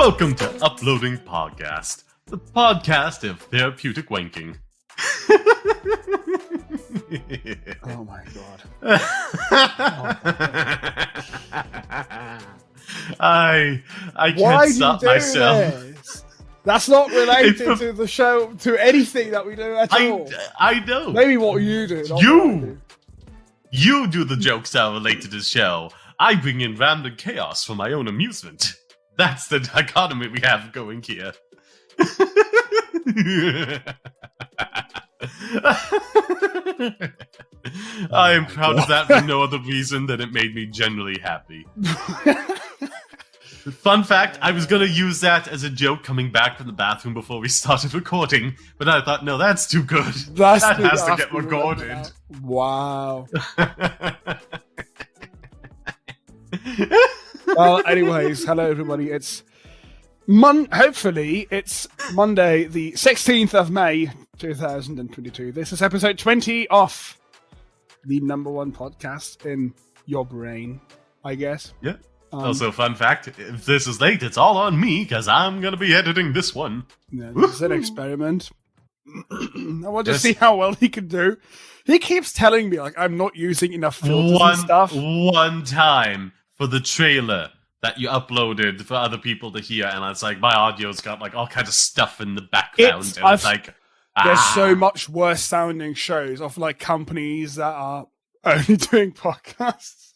Welcome to Uploading Podcast, the podcast of therapeutic wanking. Oh my god. I can't Why stop do you do myself. this? That's not related to the show, to anything that we do at all. I know. Maybe what you do. Not what I do. You do the jokes that relate to this show. I bring in random chaos for my own amusement. That's the dichotomy we have going here. I am proud of that for no other reason than it made me genuinely happy. Fun fact, I was going to use that as a joke coming back from the bathroom before we started recording, but I thought, no, that's too good. That has to get recorded. Wow. Well, anyways, hello everybody. It's hopefully it's Monday, the 16th of May, 2022. This is episode 20 of the number one podcast in your brain, I guess. Yeah. Also, fun fact, if this is late, it's all on me, because I'm going to be editing this one. Yeah, this is an experiment. I want to see how well he can do. He keeps telling me, like, I'm not using enough filters and stuff. One time for the trailer that you uploaded for other people to hear, and it's like, my audio's got, like, all kinds of stuff in the background, it's like... There's so much worse sounding shows of, like, companies that are only doing podcasts.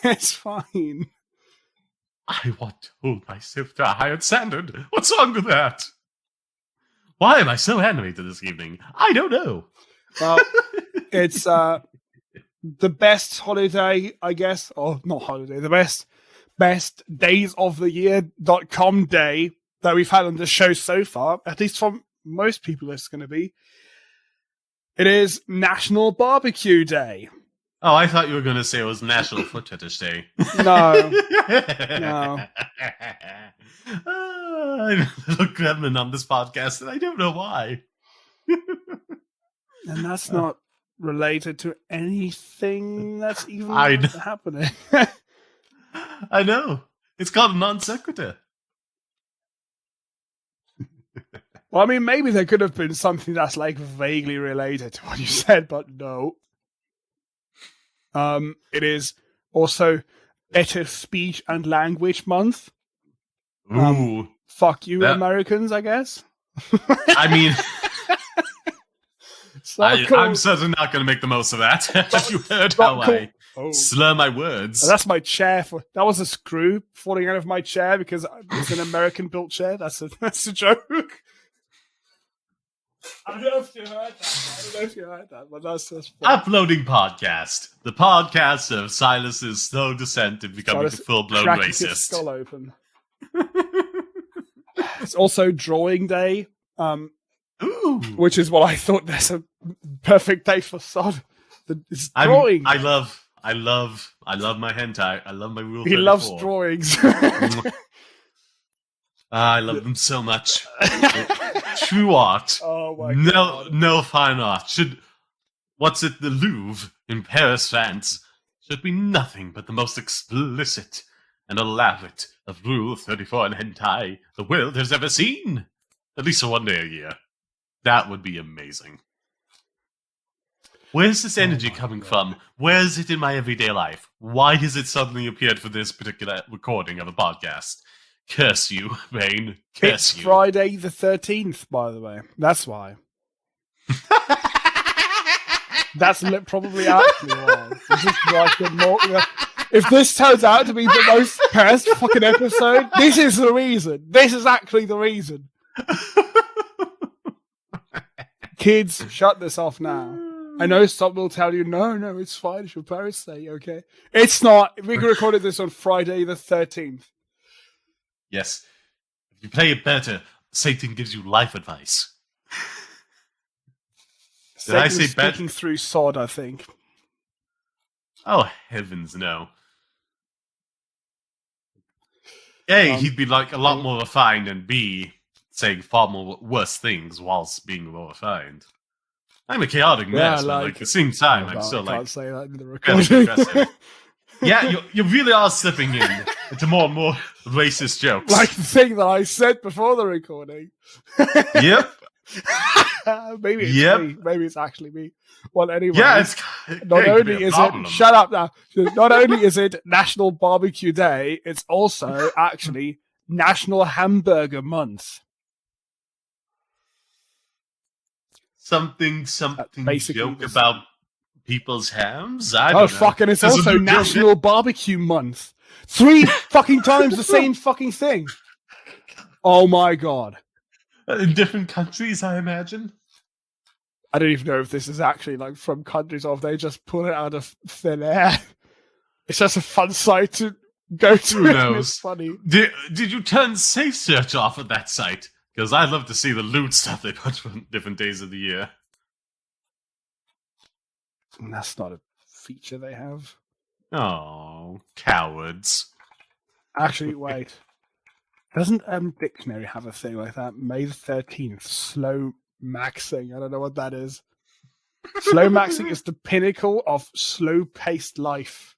It's fine. I want to hold myself to a higher standard. What's wrong with that? Why am I so animated this evening? I don't know. Well, it's the best holiday, I guess. Or not holiday, the best days of the year.com day that we've had on the show so far. At least from most people, it's going to be. It is National Barbecue Day. Oh, I thought you were going to say it was National Foot Fetish Day. No. I'm a little gremlin on this podcast, and I don't know why. And that's not related to anything that's even happening. I know. It's called a non sequitur. Well, I mean, maybe there could have been something that's like vaguely related to what you said, but no. It is also Better Speech and Language Month. Ooh. Fuck you, Americans, I guess. I mean, cool. I'm certainly not going to make the most of that. Have you heard how I slur my words? That's my chair. That was a screw falling out of my chair because it's an American-built chair. That's a joke. I don't know if you heard that. But that's just fun. Uploading Podcast, the podcast of Silas's slow descent in becoming a full-blown racist. His skull open. It's also Drawing Day, which is what I thought. There's a perfect day for Sod. It's drawing. I love my hentai. I love my Rule 34. He loves drawings. I love them so much. True art. Oh my god. No fine art. The Louvre in Paris, France, should be nothing but the most explicit and elaborate of Rule 34 and hentai the world has ever seen. At least for one day a year. That would be amazing. Where's this energy coming from? Where is it in my everyday life? Why has it suddenly appeared for this particular recording of a podcast? Curse you, Rain. Curse you. It's Friday the 13th, by the way. That's why. That's probably actually why. If this turns out to be the most cursed fucking episode, this is the reason. This is actually the reason. Kids, shut this off now. I know some will tell you, no, it's fine. It's your parents say, okay? It's not. We recorded this on Friday the 13th. Yes. If you play it better, Satan gives you life advice. Did I say speaking through Sod, I think. Oh, heavens no. A, he'd be like a lot more refined, and B, saying far more worse things whilst being more refined. I'm a chaotic mess, but at the same time, I'm still I like... can't say that in the recording. Yeah, you really are slipping in. Into more and more racist jokes. Like the thing that I said before the recording. Yep. Maybe it's me. Maybe it's actually me. Well, anyway. Yeah, it's not only is it shut up now. Not only is it National Barbecue Day, it's also actually National Hamburger Month. Something joke about people's hams? I don't know. Oh, fucking, it's also National Barbecue Month. 3 fucking times the same fucking thing. Oh my god. In different countries, I imagine. I don't even know if this is actually like from countries or if they just pull it out of thin air. It's just a fun site to go to. Who knows? It's funny. Did you turn Safe Search off at that site? Because I'd love to see the loot stuff they put for different days of the year. That's not a feature they have. Oh, cowards. Actually, wait. Doesn't Dictionary have a thing like that? May the 13th, slow maxing. I don't know what that is. Slow maxing is the pinnacle of slow-paced life.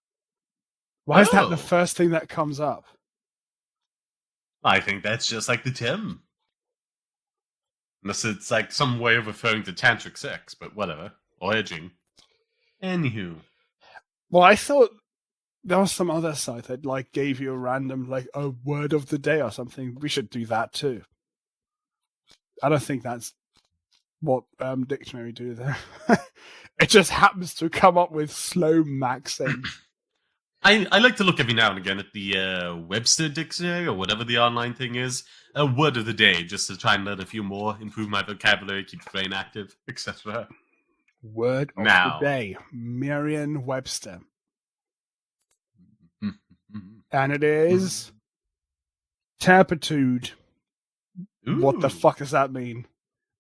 Why is that the first thing that comes up? I think that's just like the term. Unless it's like some way of referring to tantric sex, but whatever. Or edging. Anywho. Well, I thought there was some other site that like gave you a random like a word of the day or something. We should do that too. I don't think that's what Dictionary do there. It just happens to come up with slow maxing. I like to look every now and again at the Webster Dictionary or whatever the online thing is. A word of the day, just to try and learn a few more, improve my vocabulary, keep the brain active, etc. Word of the day, Merriam-Webster. And it is turpitude. Ooh. What the fuck does that mean?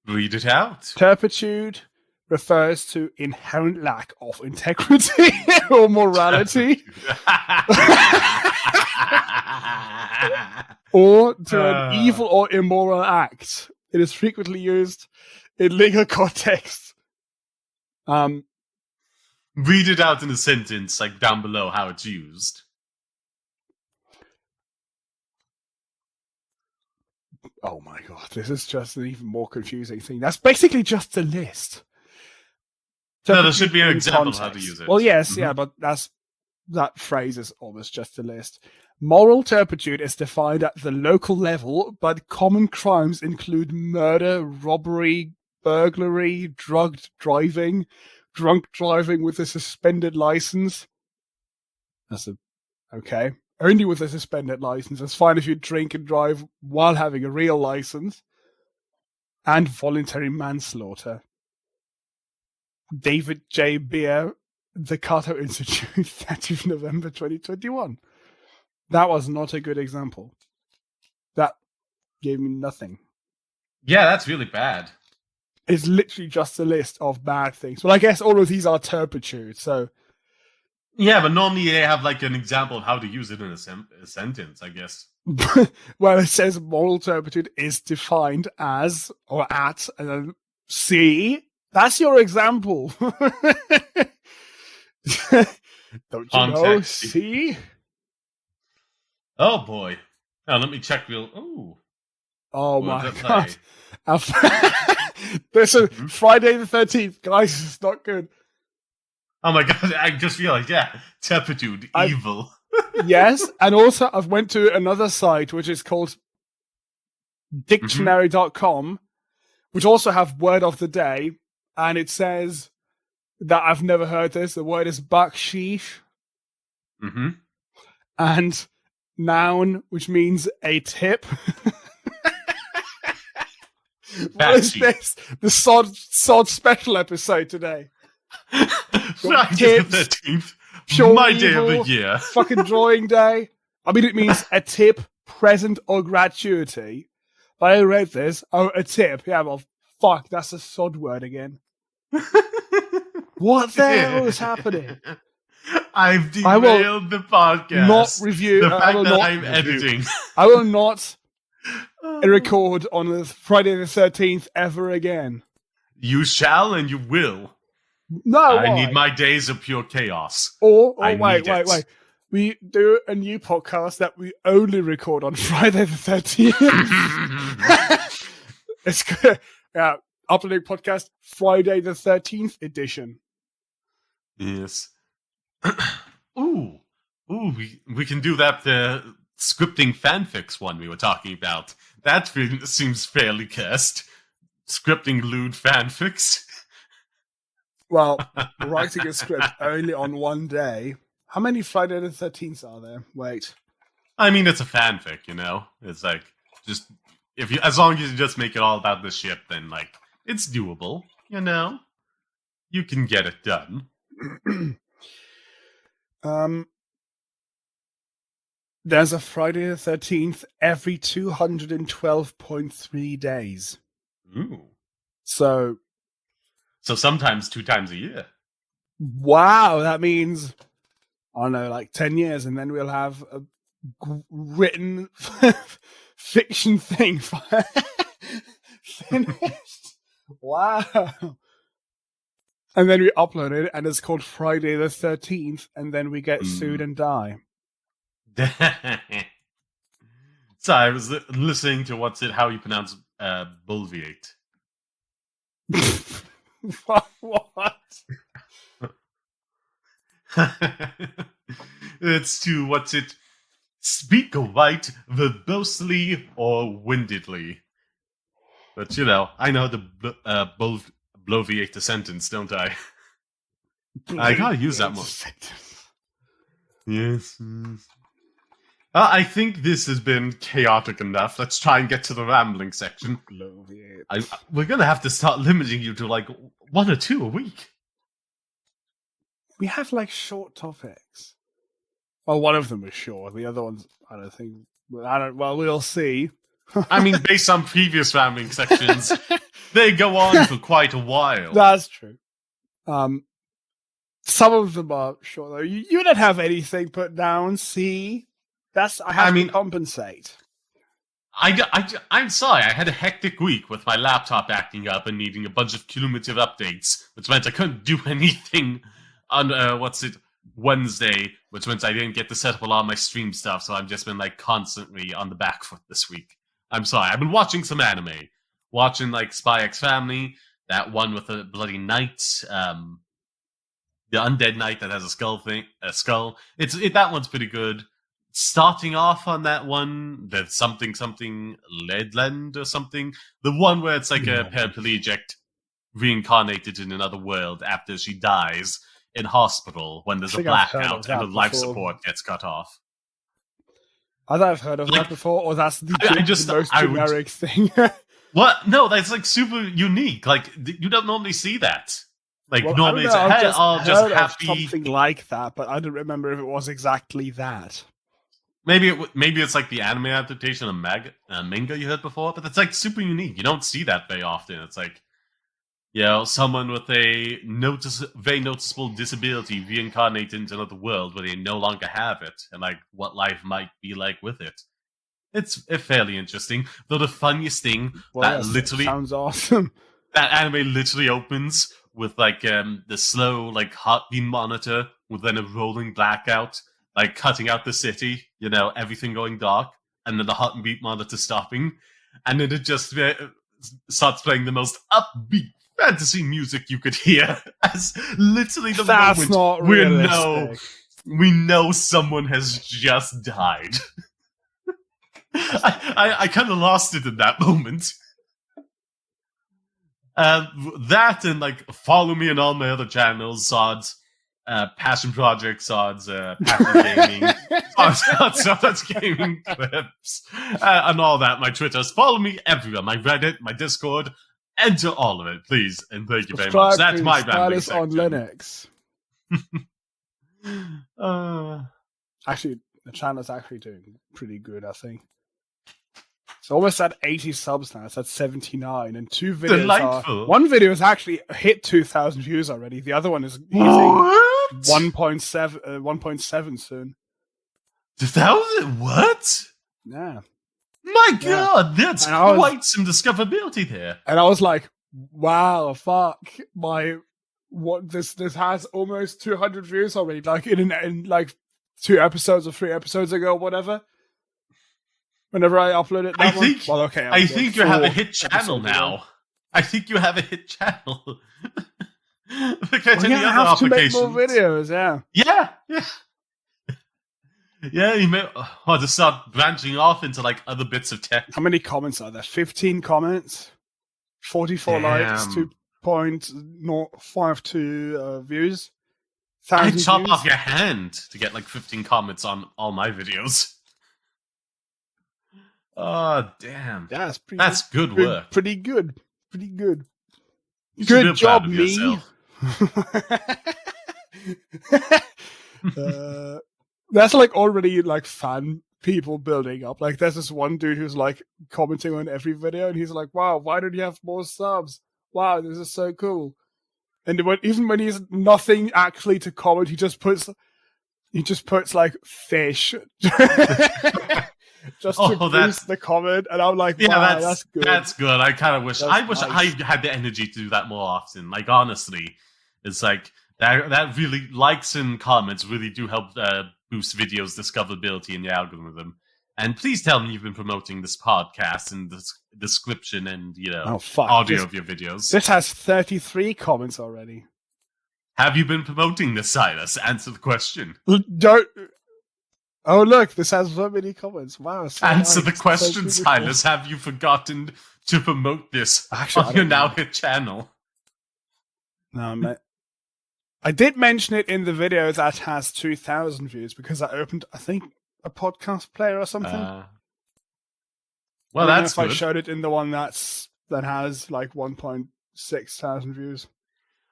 Read it out. Turpitude refers to inherent lack of integrity or morality. Or to an evil or immoral act. It is frequently used in legal contexts. Read it out in a sentence, like down below, how it's used. Oh my god, this is just an even more confusing thing. That's basically just a list. No, there should be an example of how to use it. Well, yes, yeah, but that phrase is almost just a list. Moral turpitude is defined at the local level, but common crimes include murder, robbery, burglary, drunk driving with a suspended license. Okay. Only with a suspended license. It's fine if you drink and drive while having a real license. And voluntary manslaughter. David J. Beer, The Cato Institute, 30th November 2021. That was not a good example. That gave me nothing. Yeah, that's really bad. It's literally just a list of bad things. Well, I guess all of these are turpitude, so... Yeah, but normally they have like an example of how to use it in a sentence, I guess. Well, it says moral turpitude is defined as, or at, and then see? That's your example. Don't you know? See? Oh, boy. Now, let me check real... Oh, my God. This is Friday the 13th. Guys, it's not good. Oh my god, I just realized, turpitude, evil. Yes, and also I've went to another site which is called dictionary.com, which also have word of the day, and it says that I've never heard this. The word is baksheesh. Mm-hmm. And noun, which means a tip. What is this? The sod special episode today. Friday the 13th, my day of the year. Fucking drawing day. I mean, it means a tip, present, or gratuity. But I read this. Oh, a tip. Yeah, well, fuck, that's a sod word again. What the hell is happening? I've derailed the podcast. Not review. The fact that I'm editing. I will not record on the Friday the 13th ever again. You shall and you will. No, I need my days of pure chaos. Or wait. we do a new podcast that we only record on Friday the 13th. It's good. Yeah, uploading podcast Friday the 13th edition. Yes. Ooh, we can do that scripting fanfics one we were talking about. That seems fairly cursed. Scripting lewd fanfics. Well, writing a script only on one day. How many Friday the 13th are there? Wait. I mean, it's a fanfic, you know? It's like, just, as long as you just make it all about the ship, then, like, it's doable, you know? You can get it done. There's a Friday the 13th every 212.3 days. Ooh. So sometimes 2 times a year. Wow, that means, I don't know, like 10 years, and then we'll have a written fiction thing finished. Wow. And then we upload it, and it's called Friday the 13th, and then we get sued and die. So I was listening to how you pronounce Bulviate. What? It's to, speak right verbosely or windedly. But, you know, I know how to bloviate the sentence, don't I? I gotta use that more. Yes. I think this has been chaotic enough. Let's try and get to the rambling section. We're gonna have to start limiting you to, like, 1 or 2 a week. We have, like, short topics. Well, one of them was short. The other ones, I don't think. Well, we'll see. I mean, based on previous rambling sections, they go on for quite a while. That's true. Some of them are short, though. You didn't have anything put down, see? I have to compensate. I'm sorry, I had a hectic week with my laptop acting up and needing a bunch of cumulative updates, which meant I couldn't do anything on, Wednesday, which meant I didn't get to set up a lot of my stream stuff, so I've just been, like, constantly on the back foot this week. I'm sorry, I've been watching some anime. Watching, like, Spy X Family, that one with the bloody knight, the undead knight that has a skull. That one's pretty good. Starting off on that one, the something Leadland or something. The one where it's like a paraplegic reincarnated in another world after she dies in hospital when there's a blackout and the life support gets cut off. I thought I've heard of that before, or that's the most generic thing. What? No, that's, like, super unique. Like, you don't normally see that. Like, well, normally it's just happy. Something like that, but I don't remember if it was exactly that. Maybe it's like the anime adaptation of manga you heard before, but it's, like, super unique. You don't see that very often. It's like, you know, someone with a very noticeable disability reincarnated into another world where they no longer have it, and, like, what life might be like with it. It's fairly interesting. Though the funniest thing, literally sounds awesome. That anime literally opens with, like, the slow, like, heartbeat monitor with then a rolling blackout, like, cutting out the city, you know, everything going dark, and then the heartbeat monitor stopping, and then it just starts playing the most upbeat fantasy music you could hear, as literally the That's moment not we know someone has just died. I kind of lost it in that moment. That and, like, follow me on all my other channels, Sods, Passion Project, Sods, Passion Gaming, Sods Gaming Clips, and all that, my Twitters. Follow me everywhere, my Reddit, my Discord, enter all of it, please, and thank you very much. That's my rambling Silas on Linux. Actually, the channel's actually doing pretty good, I think. It's almost at 80 subs now. It's at 79, and 2 videos Delightful. one video has actually hit 2,000 views already. The other one is hitting 1.7 soon. 2,000? What? Yeah. My God, that's quite some discoverability there. And I was like, wow, fuck. This has almost 200 views already. Like in like 2 episodes or 3 episodes ago, or whatever. Whenever I uploaded that one. Well, okay. I think you have a 4 hit channel episodes ago. now. I think you have a hit channel. Look Well, at any yeah, I other have to make applications. more videos, yeah. Yeah. Yeah, you may or to start branching off into like other bits of tech. How many comments are there? 15 comments, 44 likes, 2.052 views. I 1,000 chop views. off your hand to get like 15 comments on all my videos. Oh, damn. Yeah, that's pretty That's good work. Pretty good. Pretty good. You should Good be proud job, of me. yourself. That's like already like fan people building up. Like there's this one dude who's like commenting on every video and he's like, wow, why don't you have more subs? Wow, this is so cool. And even when he's nothing actually to comment, he just puts like fish. Just to boost the comment, and I'm like, wow, that's good. That's good. I kind of wish Nice. I had the energy to do that more often. Like honestly, it's like that really likes and comments really do help boost videos' discoverability in the algorithm. And please tell me you've been promoting this podcast in the description and audio of your videos. This has 33 comments already. Have you been promoting this, Silas? Answer the question. Don't. Oh, look, this has so many comments. Wow. So Answer nice. the question, So Silas. Have you forgotten to promote this on your now hit channel? No, mate. I did mention it in the video that has 2,000 views because I opened, I think, a podcast player or something. Well, that's good. I showed it in the one that has like 1.6 thousand views.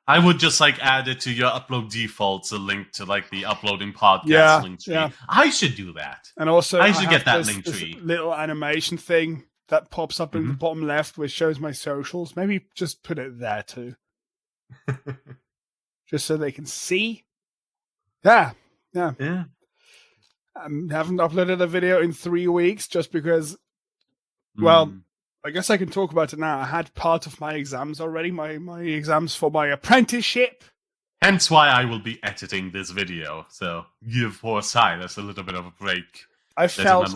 I would just like add it to your upload defaults, a link to like the uploading podcast link tree. Yeah. I should do that. And also, I should get that link tree. Little animation thing that pops up in the bottom left, which shows my socials. Maybe just put it there too, just so they can see. Yeah. I haven't uploaded a video in 3 weeks just because. Well. I guess I can talk about it now. I had part of my exams already, my exams for my apprenticeship. Hence why I will be editing this video. So give poor Silas a little bit of a break. I felt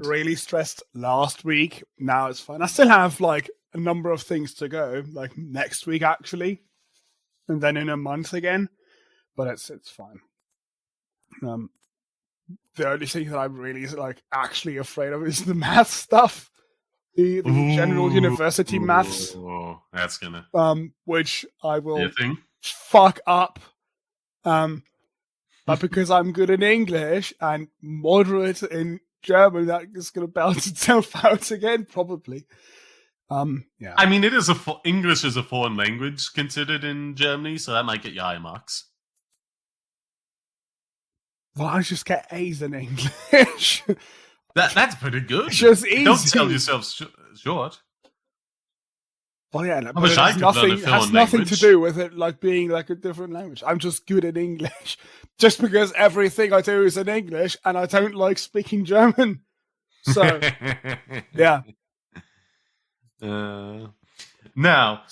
really stressed last week. Now it's fine. I still have like a number of things to go, like next week actually, and then in a month again. But it's fine. The only thing that I'm really like actually afraid of is the math stuff. The general university maths. Oh, that's gonna. Which I will fuck up. But because I'm good in English and moderate in German, that is gonna balance itself out again, probably. Yeah. I mean, English is a foreign language considered in Germany, so that might get you high marks. Well, I just get A's in English. That's pretty good. It's just easy. Don't sell yourself short. Well, yeah, no, I wish I could learn a foreign has nothing to do with it, like being like a different language. I'm just good at English, just because everything I do is in English, and I don't like speaking German. So, yeah. Now,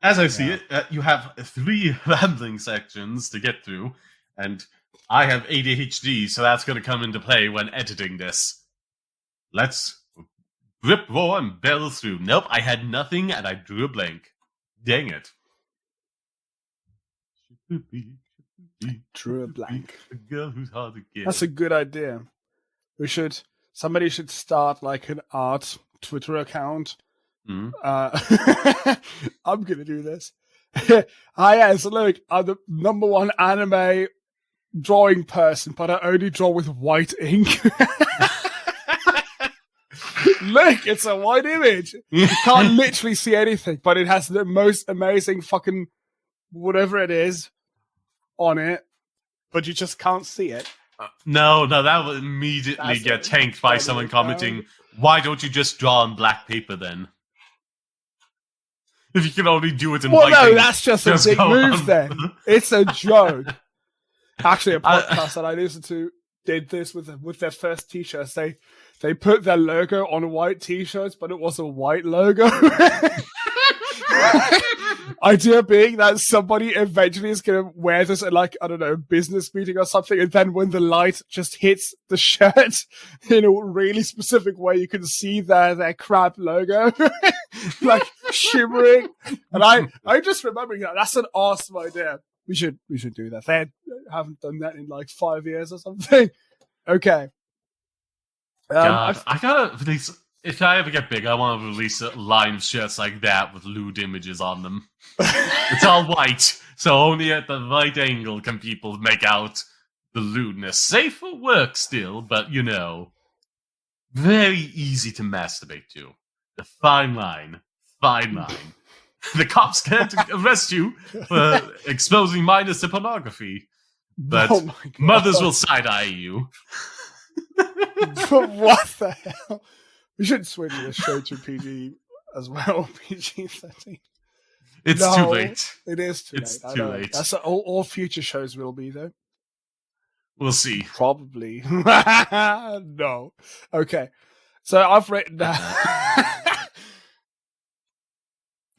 as I see it, you have 3 rambling sections to get through, and I have ADHD, so that's going to come into play when editing this. Let's rip, roar, and barrel through. Nope, I had nothing, and I drew a blank. Dang it. Drew a blank. A girl who's hard to get. That's a good idea. Somebody should start like an art Twitter account. I'm going to do this. Hi, yes, look, I'm the #1 anime drawing person, but I only draw with white ink. Look, it's a white image. You can't literally see anything, but it has the most amazing fucking whatever it is on it, but you just can't see it. No, that will immediately get tanked by someone commenting, why don't you just draw on black paper then? If you can only do it in white ink. Well, no, that's just a big move then. It's a joke. Actually, a podcast that I listened to did this with their first t-shirts. They put their logo on white t-shirts, but it was a white logo. Idea being that somebody eventually is going to wear this at, like, I don't know, a business meeting or something, and then when the light just hits the shirt in a really specific way, you can see their crab logo, like, shimmering. And I'm just remembering that. That's an awesome idea. We should do that. They haven't done that in like 5 years or something. Okay. God, I gotta release. If I ever get big, I want to release line shirts like that with lewd images on them. It's all white, so only at the right angle can people make out the lewdness. Safe for work still, but very easy to masturbate to. The fine line. The cops can't arrest you for exposing minors to pornography, but mothers will side-eye you. What the hell? We should switch this show to PG as well. PG-13. It's too late. It is too late. It's too late. That's all future shows will be, though. We'll see. Probably. No. Okay. So I've written down.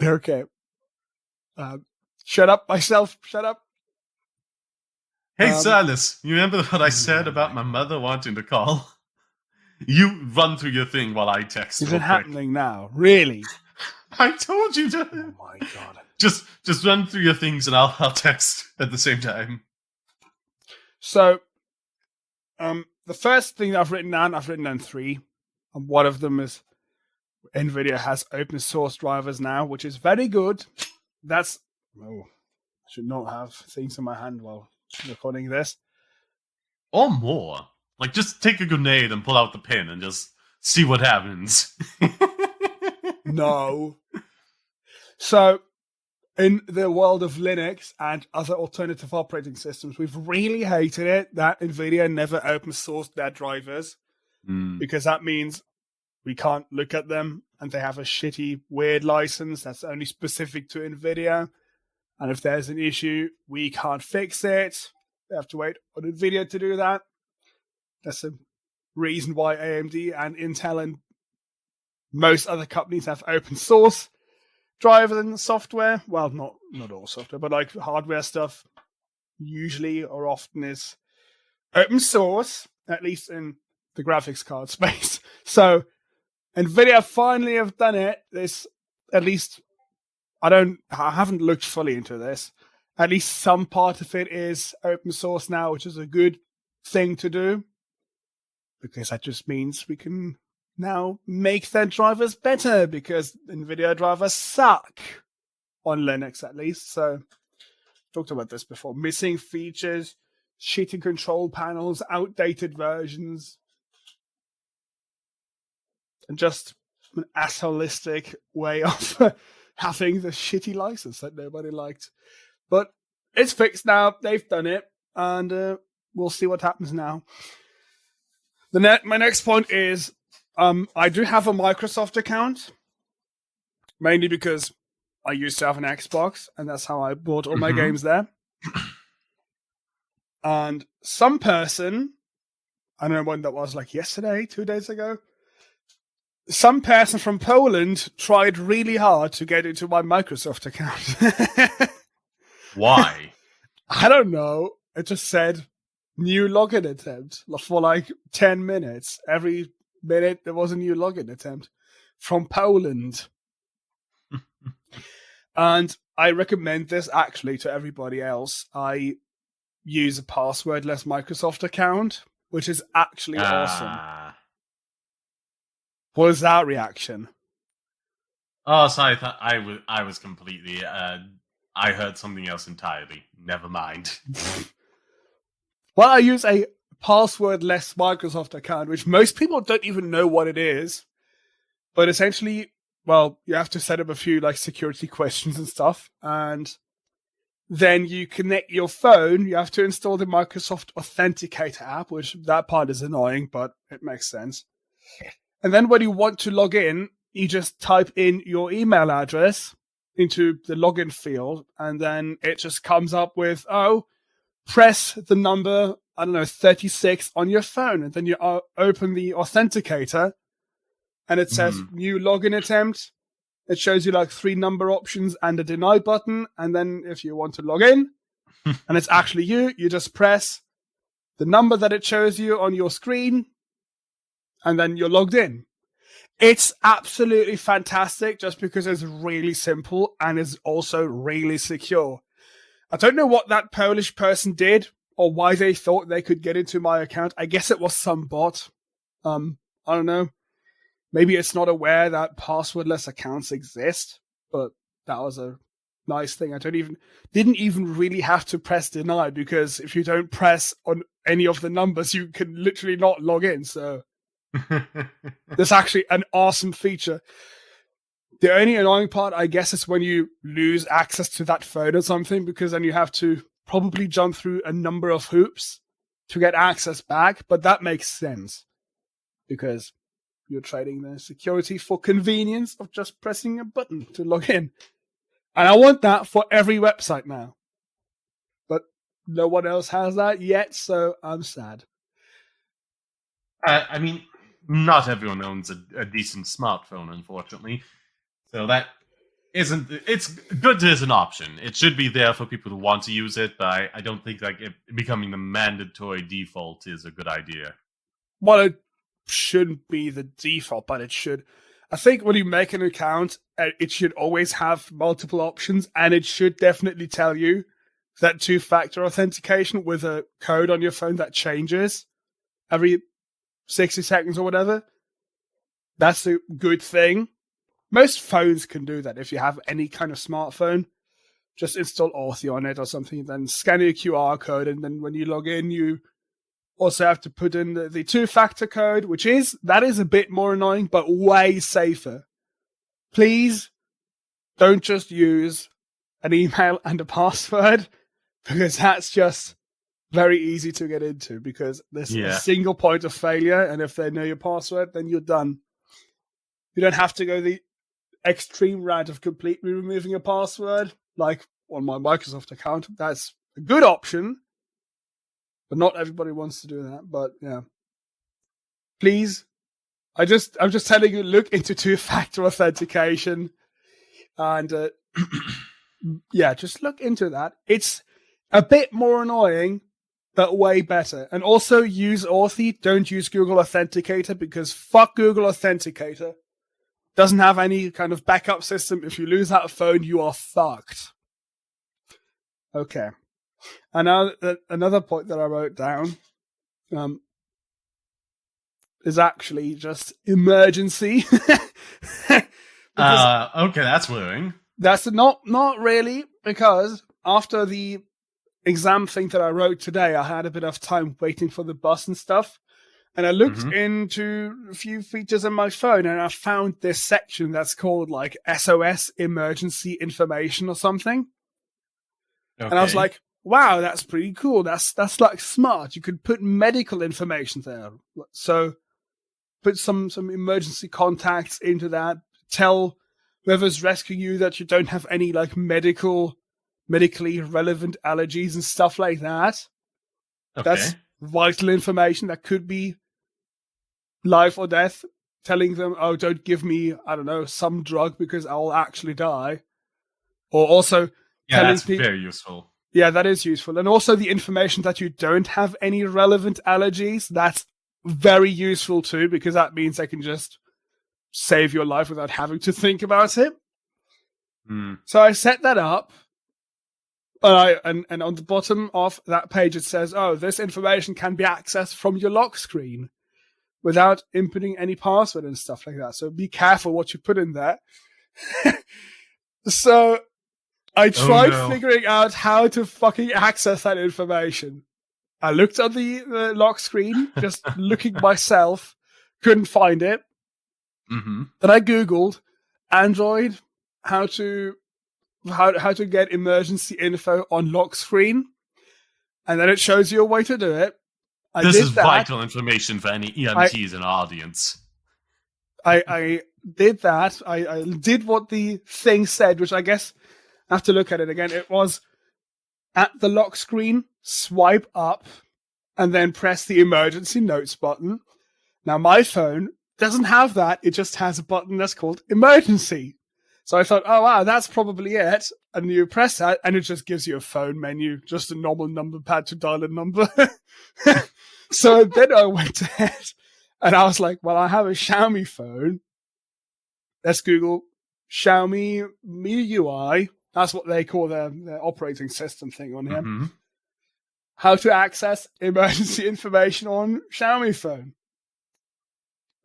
Okay. Shut up, myself. Shut up. Hey, Silas, you remember what I said about my mother wanting to call? You run through your thing while I text. Is it happening now? Really? I told you to. Oh my god! Just run through your things and I'll text at the same time. So, the first thing that I've written down 3, and one of them is NVIDIA has open source drivers now, which is very good. I should not have things in my hand while recording this. Or more. Like, just take a grenade and pull out the pin and just see what happens. No. So, in the world of Linux and other alternative operating systems, we've really hated it that NVIDIA never open sourced their drivers, because that means we can't look at them and they have a shitty, weird license that's only specific to NVIDIA. And if there's an issue, we can't fix it. We have to wait on NVIDIA to do that. That's the reason why AMD and Intel and most other companies have open source drivers and software. Well, not all software, but like hardware stuff usually or often is open source, at least in the graphics card space. So NVIDIA finally have done it. This, at least, I haven't looked fully into this. At least some part of it is open source now, which is a good thing to do, because that just means we can now make their drivers better, because NVIDIA drivers suck on Linux, at least. So, talked about this before. Missing features, shitty control panels, outdated versions, and just an assholistic way of having the shitty license that nobody liked. But it's fixed now. They've done it, and we'll see what happens now. My next point is I do have a Microsoft account, mainly because I used to have an Xbox, and that's how I bought all my games there. And some person, I don't know when that was, like yesterday, 2 days ago, some person from Poland tried really hard to get into my Microsoft account. Why? I don't know. It just said new login attempt for like 10 minutes. Every minute there was a new login attempt from Poland. And I recommend this actually to everybody else. I use a passwordless Microsoft account, which is actually awesome. What was that reaction? Oh, sorry. I was completely. I heard something else entirely. Never mind. Well, I use a passwordless Microsoft account, which most people don't even know what it is. But essentially, well, you have to set up a few like security questions and stuff, and then you connect your phone. You have to install the Microsoft Authenticator app, which that part is annoying, but it makes sense. And then when you want to log in, you just type in your email address into the login field, and then it just comes up with, press the number, 36 on your phone, and then you open the Authenticator, and it says new login attempt, it shows you like 3 number options and a deny button. And then if you want to log in and it's actually you just press the number that it shows you on your screen and then you're logged in. It's absolutely fantastic just because it's really simple and is also really secure. I don't know what that Polish person did or why they thought they could get into my account. I guess it was some bot. I don't know. Maybe it's not aware that passwordless accounts exist, but that was a nice thing. I didn't even really have to press deny, because if you don't press on any of the numbers, you can literally not log in. So that's actually an awesome feature. The only annoying part, I guess, is when you lose access to that phone or something, because then you have to probably jump through a number of hoops to get access back. But that makes sense because you're trading the security for convenience of just pressing a button to log in. And I want that for every website now. But no one else has that yet, so I'm sad. I mean, not everyone owns a decent smartphone, unfortunately. So that isn't... It's good as an option. It should be there for people who want to use it, but I don't think like it becoming the mandatory default is a good idea. Well, it shouldn't be the default, but it should. I think when you make an account, it should always have multiple options, and it should definitely tell you that 2-factor authentication with a code on your phone that changes every 60 seconds or whatever. That's a good thing. Most phones can do that. If you have any kind of smartphone, just install Authy on it or something, then scan your QR code, and then when you log in, you also have to put in the 2-factor code, that is a bit more annoying, but way safer. Please don't just use an email and a password, because that's just very easy to get into, because there's a single point of failure, and if they know your password, then you're done. You don't have to go the extreme route of completely removing a password, like on my Microsoft account. That's a good option, but not everybody wants to do that. But yeah, please, I'm just telling you, look into 2-factor authentication, and yeah, just look into that. It's a bit more annoying, but way better. And also use Authy. Don't use Google Authenticator, because fuck Google Authenticator. Doesn't have any kind of backup system. If you lose that phone, you are fucked. Okay. And now another point that I wrote down is actually just emergency. Okay, that's worrying. That's not really, because after the exam thing that I wrote today, I had a bit of time waiting for the bus and stuff. And I looked into a few features on my phone, and I found this section that's called like SOS emergency information or something. Okay. And I was like, wow, that's pretty cool. That's like smart. You could put medical information there. So put some emergency contacts into that. Tell whoever's rescuing you that you don't have any like medically relevant allergies and stuff like that. Okay. That's vital information that could be life or death. Telling them, oh, don't give me, I don't know, some drug because I'll actually die. Or also telling that's people, very useful. Yeah, that is useful. And also the information that you don't have any relevant allergies, that's very useful too, because that means they can just save your life without having to think about it. So I set that up. And on the bottom of that page, it says, oh, this information can be accessed from your lock screen without inputting any password and stuff like that. So be careful what you put in there. So I tried figuring out how to fucking access that information. I looked at the lock screen, just looking myself, couldn't find it. Then I Googled Android, how to get emergency info on lock screen, and then it shows you a way to do it. This is vital information for any EMTs in our audience. I did that. I did what the thing said, which I guess I have to look at it again. It was at the lock screen, swipe up, and then press the emergency notes button. Now my phone doesn't have that. It just has a button that's called emergency. So I thought, oh wow, that's probably it. And you press that, and it just gives you a phone menu, just a normal number pad to dial a number. So then I went ahead, and I was like, well, I have a Xiaomi phone. Let's Google Xiaomi MIUI. That's what they call their operating system thing on here. Mm-hmm. How to access emergency information on Xiaomi phone.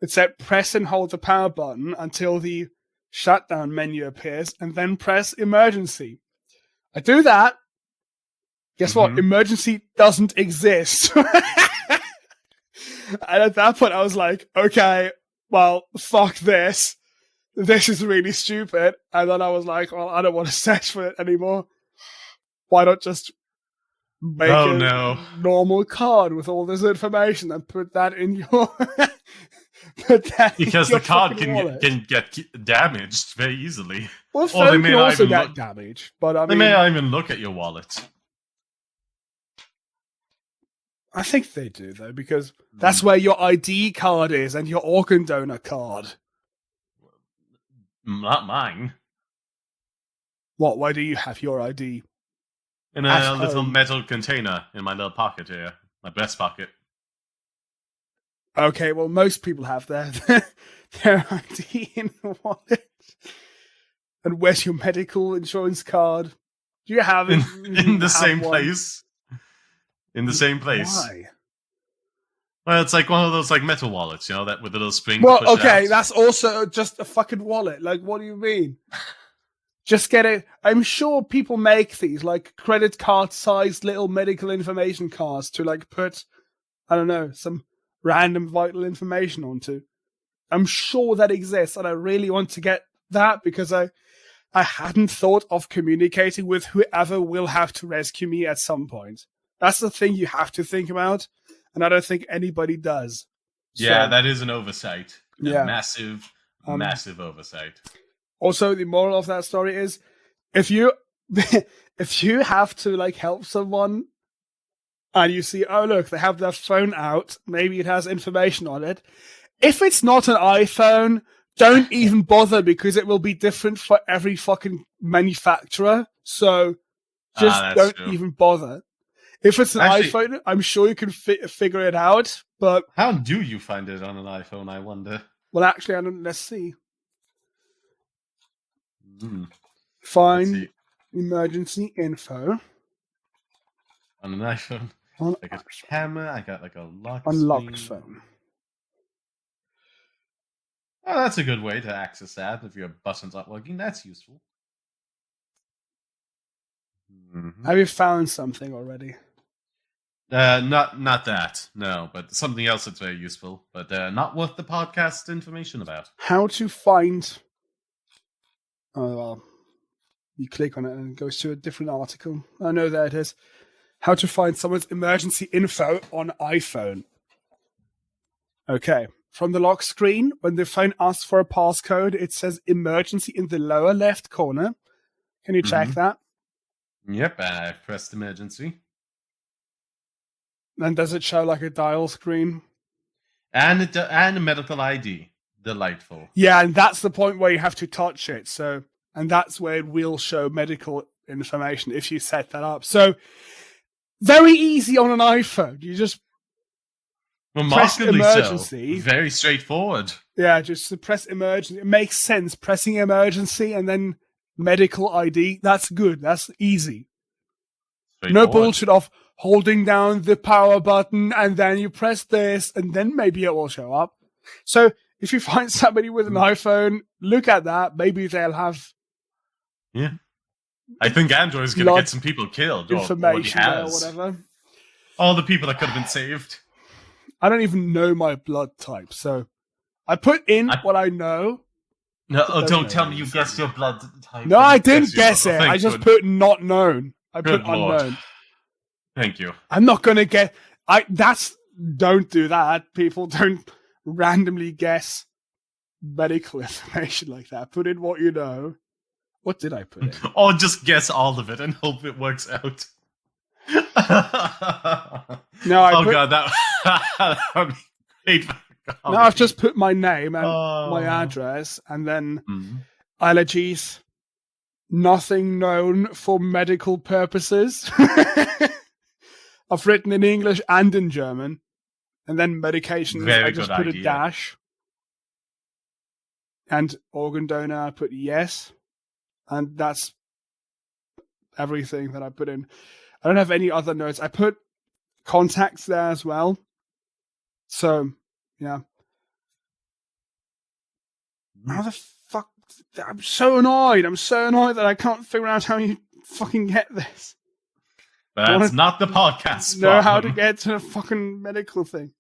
It said press and hold the power button until the shutdown menu appears, and then press emergency. I do that. Guess what? Emergency doesn't exist. And at that point, I was like, okay, well, fuck this. This is really stupid. And then I was like, well, I don't want to search for it anymore. Why not just make a normal card with all this information and put that in your... because the card can get damaged very easily. Well, phone can also get damaged. But I mean, they may not even look at your wallet. I think they do, though, because that's where your ID card is and your organ donor card. Not mine. What? Why do you have your ID? In a little metal container in my little pocket here. My breast pocket. Okay, well, most people have their ID in the wallet. And where's your medical insurance card? Do you have it? In the same place. In the same place. Why? Well, it's like one of those like metal wallets, that with a little spring. Well, okay, that's also just a fucking wallet. Like, what do you mean? Just get it. I'm sure people make these like credit card sized little medical information cards to like put, I don't know, some random vital information onto. I'm sure that exists, and I really want to get that because I hadn't thought of communicating with whoever will have to rescue me at some point. That's the thing you have to think about, and I don't think anybody does. Yeah, that is an oversight. Yeah. Massive oversight. Also, the moral of that story is, if you have to like help someone, and you see, oh look, they have their phone out, maybe it has information on it. If it's not an iPhone, don't even bother, because it will be different for every fucking manufacturer. So just don't even bother. If it's an iPhone, I'm sure you can figure it out. But how do you find it on an iPhone, I wonder? Well, actually, let's see. Find emergency info. On an iPhone. I got a camera, I got like a unlocked phone. Oh, that's a good way to access that if your button's not working. That's useful. Have you found something already? Not that, no, but something else that's very useful, but not worth the podcast information about. How to find... Oh, well, you click on it and it goes to a different article. I know there it is. How to find someone's emergency info on iPhone. Okay. From the lock screen, when the phone asks for a passcode, it says emergency in the lower left corner. Can you check that? Yep, I've pressed emergency. And does it show like a dial screen? And a medical ID. Delightful. Yeah, and that's the point where you have to touch it. So, and that's where it will show medical information if you set that up. So, very easy on an iPhone. You just press emergency. So. Very straightforward. Yeah, just press emergency. It makes sense. Pressing emergency and then medical ID. That's good. That's easy. No bullshit of holding down the power button and then you press this and then maybe it will show up. So if you find somebody with an iPhone, look at that. Maybe they'll have... Yeah. I think Android is going to get some people killed. Information or whatever. All the people that could have been saved. I don't even know my blood type, so I put in what I know. No, don't tell me you guessed your blood type. No, I didn't guess it. I just put not known. I put unknown. Thank you. I'm not going to get... Don't do that. People don't randomly guess medical information like that. Put in what you know. What did I put in? Or just guess all of it and hope it works out. No, God, that would be great. No, I've just put my name and my address, and then Allergies. Nothing known for medical purposes. I've written in English and in German. And then medications, Very I just good put a idea. dash. And organ donor, I put yes. And that's everything that I put in. I don't have any other notes. I put contacts there as well. So, yeah. How the fuck? I'm so annoyed. I'm so annoyed that I can't figure out how you fucking get this. That's not the podcast. Know how to problem. get to the fucking medical thing.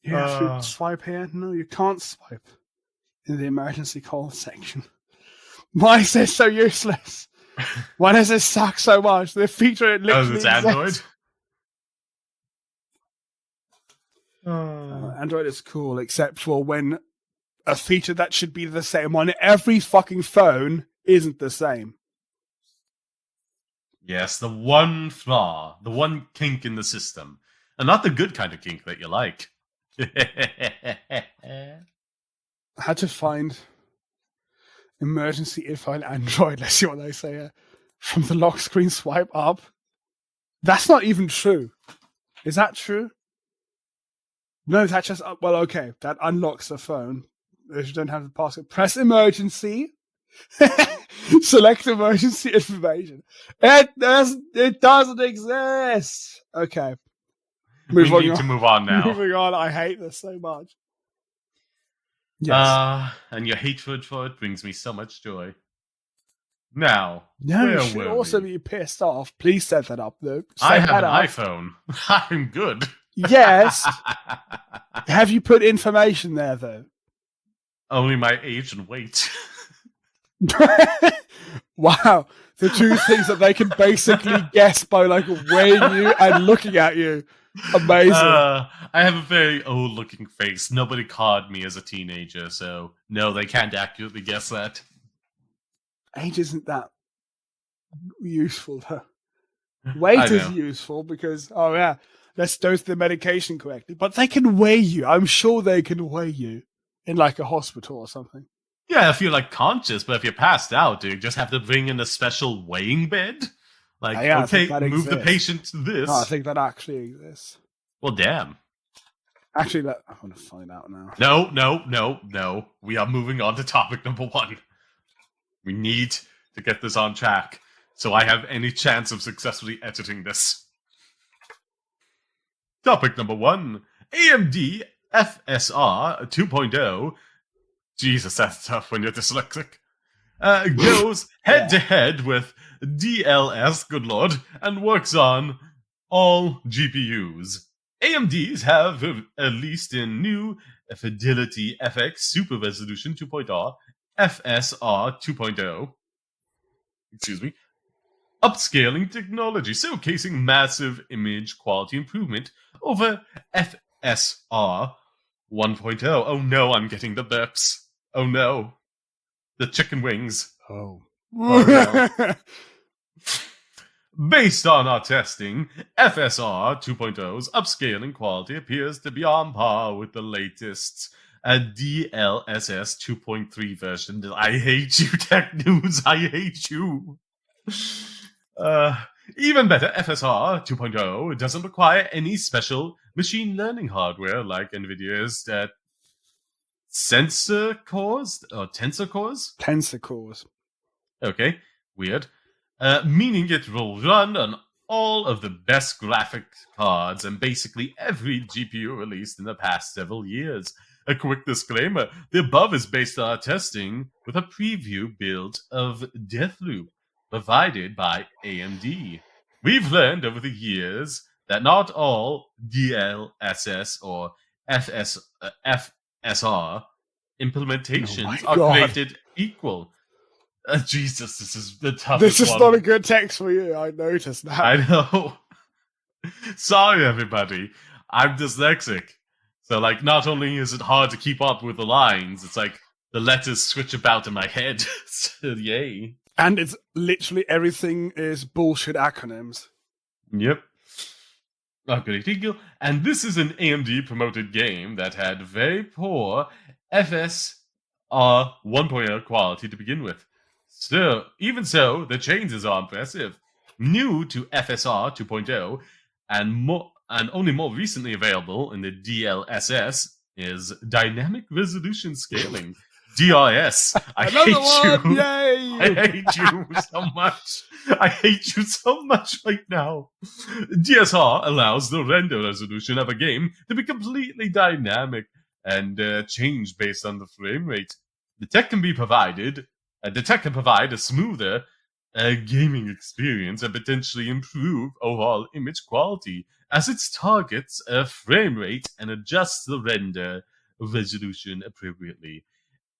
You have to swipe here? No, you can't swipe in the emergency call section. Why is this so useless? Why does this suck so much? The feature it literally it's Android. exists. Android is cool, except for when a feature that should be the same on every fucking phone isn't the same. Yes, the one flaw, the one kink in the system. And not the good kind of kink that you like. I had to find emergency info on Android. Let's see what they say here. From the lock screen swipe up. That's not even true. Is that true? No, that's just... Well, okay. That unlocks the phone. If you don't have the password, press emergency. Select emergency information. It doesn't exist. Okay. We need to move on now. Moving on. I hate this so much. Yes. And your hatred for it brings me so much joy. Now, No, you where should were also we? be pissed off. Please set that up, though. I have an iPhone. I'm good. Yes. Have you put information there, though? Only my age and weight. Wow. The two things that they can basically guess by like weighing you and looking at you. Amazing. I have a very old-looking face. Nobody caught me as a teenager, so no, they can't accurately guess that. Age isn't that useful, though. Weight is useful because, oh yeah, let's dose the medication correctly. But they can weigh you. I'm sure they can weigh you in like a hospital or something. Yeah, if you're like conscious, but if you're passed out, do you just have to bring in a special weighing bed? Like, okay, move the patient to this. No, I think that actually exists. Well, damn. Actually, I want to find out now. No. We are moving on to topic number 1. We need to get this on track so I have any chance of successfully editing this. Topic number 1. AMD FSR 2.0. Jesus, that's tough when you're dyslexic. Goes head-to-head with DLS, good lord, and works on all GPUs. AMDs have, at least in new Fidelity FX Super Resolution 2.0, FSR 2.0, excuse me, upscaling technology, showcasing massive image quality improvement over FSR 1.0. Oh no, I'm getting the burps. Oh no. The chicken wings. Oh no. Based on our testing, FSR 2.0's upscaling quality appears to be on par with the latest DLSS 2.3 version. I hate you, Tech News. I hate you. Even better, FSR 2.0 doesn't require any special machine learning hardware like NVIDIA's Tensor cores? Tensor cores. Okay, weird. Meaning it will run on all of the best graphics cards and basically every GPU released in the past several years. A quick disclaimer, the above is based on our testing with a preview build of Deathloop provided by AMD. We've learned over the years that not all DLSS or FSR implementations are created equal. Jesus, this is the toughest This is one. not a good text for you, I noticed that. I know. Sorry, everybody. I'm dyslexic. So, like, not only is it hard to keep up with the lines, it's like the letters switch about in my head. So, yay. And it's literally everything is bullshit acronyms. Yep. Oh, goody tingle. And this is an AMD promoted game that had very poor FSR are 1.0 quality to begin with. Still, even so, the changes are impressive. New to FSR 2.0 and only more recently available in the DLSS is dynamic resolution scaling. DRS. I Another hate one! you. Yay! I hate you so much. I hate you so much right now. DSR allows the render resolution of a game to be completely dynamic and change based on the frame rate. The tech can provide a smoother gaming experience and potentially improve overall image quality as it targets a frame rate and adjusts the render resolution appropriately.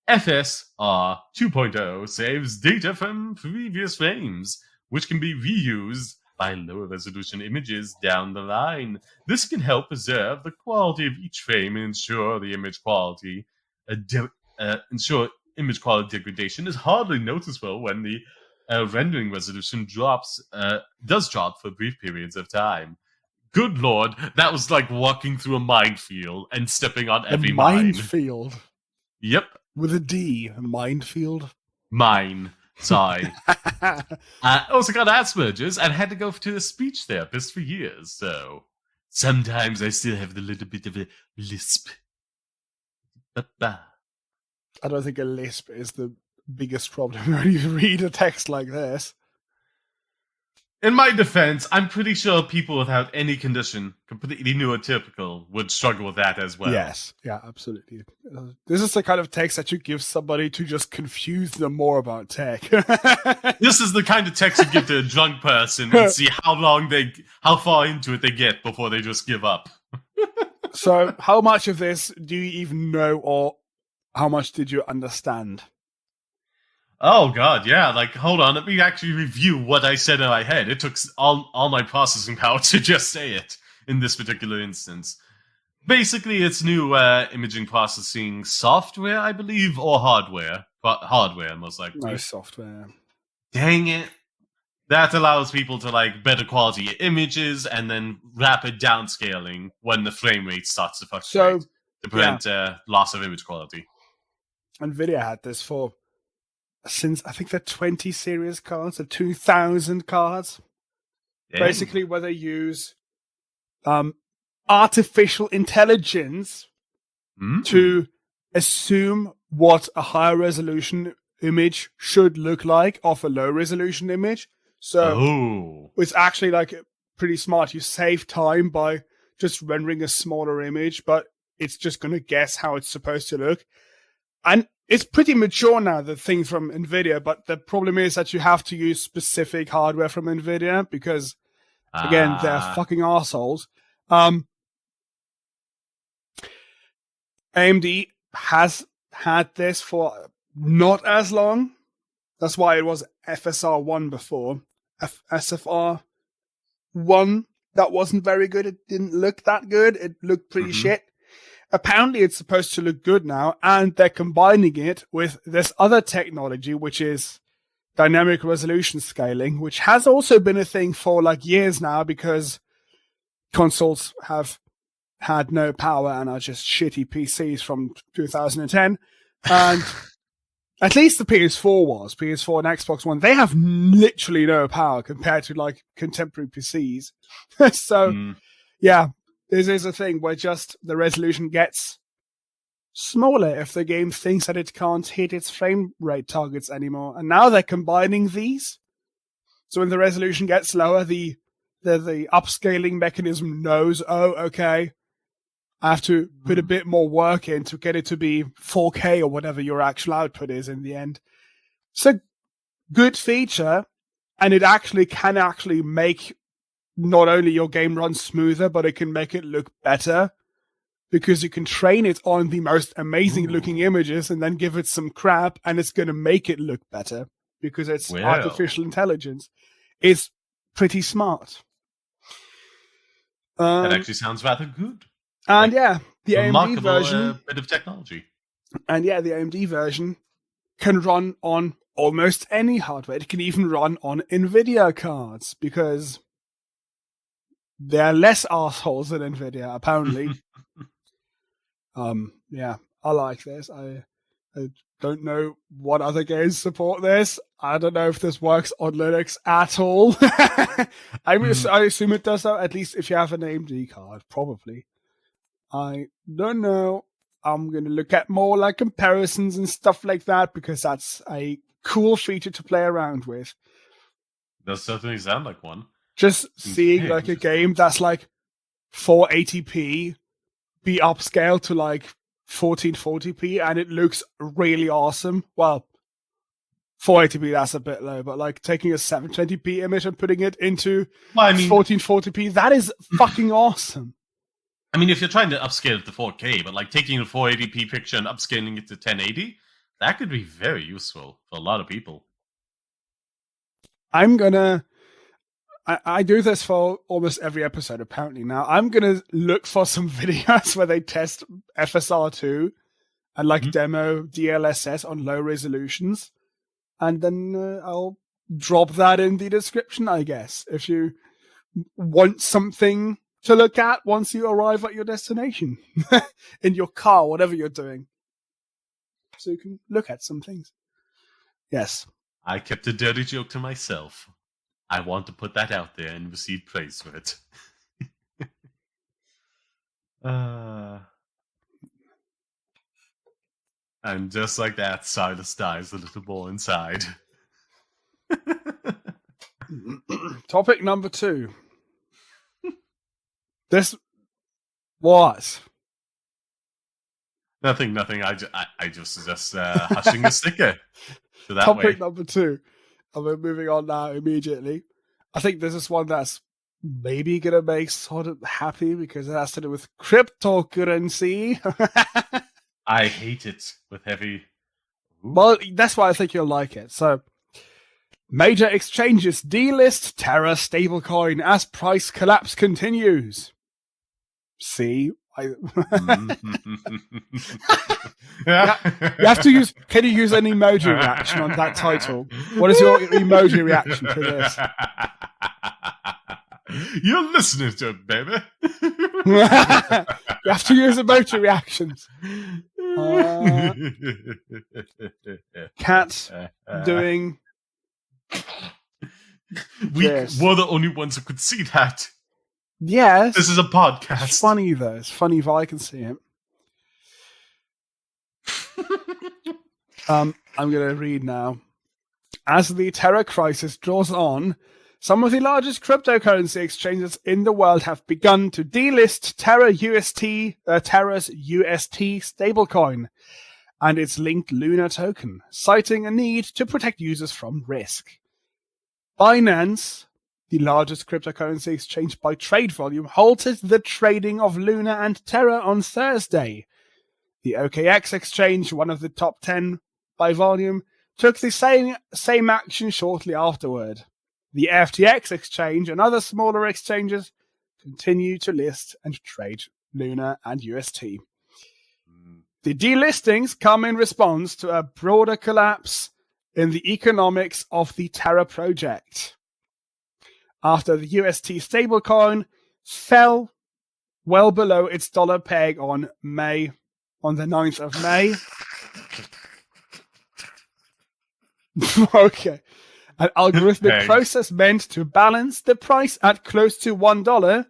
FSR 2.0 saves data from previous frames, which can be reused by lower resolution images down the line. This can help preserve the quality of each frame and ensure image quality degradation is hardly noticeable when the rendering resolution does drop for brief periods of time. Good lord, that was like walking through a minefield and stepping on every mine. Minefield. Yep. With a D. Minefield. Mine. Sorry. I also got Asperger's and had to go to a speech therapist for years, so sometimes I still have the little bit of a lisp. Ba-ba. I don't think a lisp is the biggest problem when you read a text like this. In my defense, I'm pretty sure people without any condition, completely neurotypical, would struggle with that as well. Yes, yeah, absolutely. This is the kind of text that you give somebody to just confuse them more about tech. This is the kind of text you give to a drunk person and see how far into it they get before they just give up. So, how much of this do you even know, or how much did you understand? Oh god, yeah. Like, hold on, let me actually review what I said in my head. It took all my processing power to just say it in this particular instance. Basically, it's new imaging processing software, I believe, or hardware. But hardware, most likely. No software. Dang it. That allows people to like better quality images and then rapid downscaling when the frame rate starts to fluctuate to prevent loss of image quality. NVIDIA had this since I think the 20 series cards, the 2000 cards. Dang. Basically, where they use artificial intelligence to assume what a higher resolution image should look like of a low resolution image. So it's actually like pretty smart. You save time by just rendering a smaller image, but it's just going to guess how it's supposed to look. And it's pretty mature now, the thing from NVIDIA, but the problem is that you have to use specific hardware from NVIDIA because, again, they're fucking assholes. AMD has had this for not as long. That's why it was FSR 1 before. SFR 1, that wasn't very good. It didn't look that good. It looked pretty shit. Apparently, it's supposed to look good now, and they're combining it with this other technology, which is dynamic resolution scaling, which has also been a thing for like years now because consoles have had no power and are just shitty PCs from 2010. And at least the PS4 and Xbox One, they have literally no power compared to like contemporary PCs. So, yeah. This is a thing where just the resolution gets smaller if the game thinks that it can't hit its frame rate targets anymore. And now they're combining these. So when the resolution gets lower, the upscaling mechanism knows, oh, okay, I have to put a bit more work in to get it to be 4K or whatever your actual output is in the end. It's a good feature, and it can make not only your game run smoother, but it can make it look better because you can train it on the most amazing looking images and then give it some crap and it's going to make it look better because it's artificial intelligence. It's pretty smart. That actually sounds rather good. And the AMD version, bit of technology. And the AMD version can run on almost any hardware. It can even run on NVIDIA cards because they're less assholes than NVIDIA, apparently. I like this. I don't know what other games support this. I don't know if this works on Linux at all. I assume it does, though, at least if you have an AMD card, probably. I don't know. I'm going to look at more like comparisons and stuff like that because that's a cool feature to play around with. Does certainly sound like one. Just seeing like a game that's like 480p be upscaled to like 1440p and it looks really awesome. Well, 480p, that's a bit low, but like taking a 720p image and putting it into 1440p, that is fucking awesome. I mean, if you're trying to upscale it to 4K, but like taking a 480p picture and upscaling it to 1080, that could be very useful for a lot of people. I do this for almost every episode, apparently now. I'm going to look for some videos where they test FSR2 and like demo DLSS on low resolutions. And then I'll drop that in the description, I guess, if you want something to look at once you arrive at your destination in your car, whatever you're doing. So you can look at some things. Yes. I kept a dirty joke to myself. I want to put that out there and receive praise for it. And just like that, Silas dies a little more inside. Topic number 2. This was nothing. I just hushing a sticker. So that topic way. number 2. And we're moving on now immediately. I think this is one that's maybe going to make sort of happy because it has to do with cryptocurrency. I hate it with heavy. Ooh. Well, that's why I think you'll like it. So, major exchanges delist Terra stablecoin as price collapse continues. See? You have to use. Can you use an emoji reaction on that title? What is your emoji reaction to this? You're listening to it, baby. You have to use emoji reactions. Cat doing. We were the only ones who could see that. Yes. This is a podcast. It's funny, though. It's funny if I can see it. I'm going to read now. As the Terra crisis draws on, some of the largest cryptocurrency exchanges in the world have begun to delist Terra's UST stablecoin and its linked Luna token, citing a need to protect users from risk. Binance, the largest cryptocurrency exchange by trade volume, halted the trading of Luna and Terra on Thursday. The OKX exchange, one of the top 10 by volume, took the same action shortly afterward. The FTX exchange and other smaller exchanges continue to list and trade Luna and UST. The delistings come in response to a broader collapse in the economics of the Terra project, after the UST stablecoin fell well below its dollar peg on the 9th of May. Okay. An algorithmic process meant to balance the price at close to $1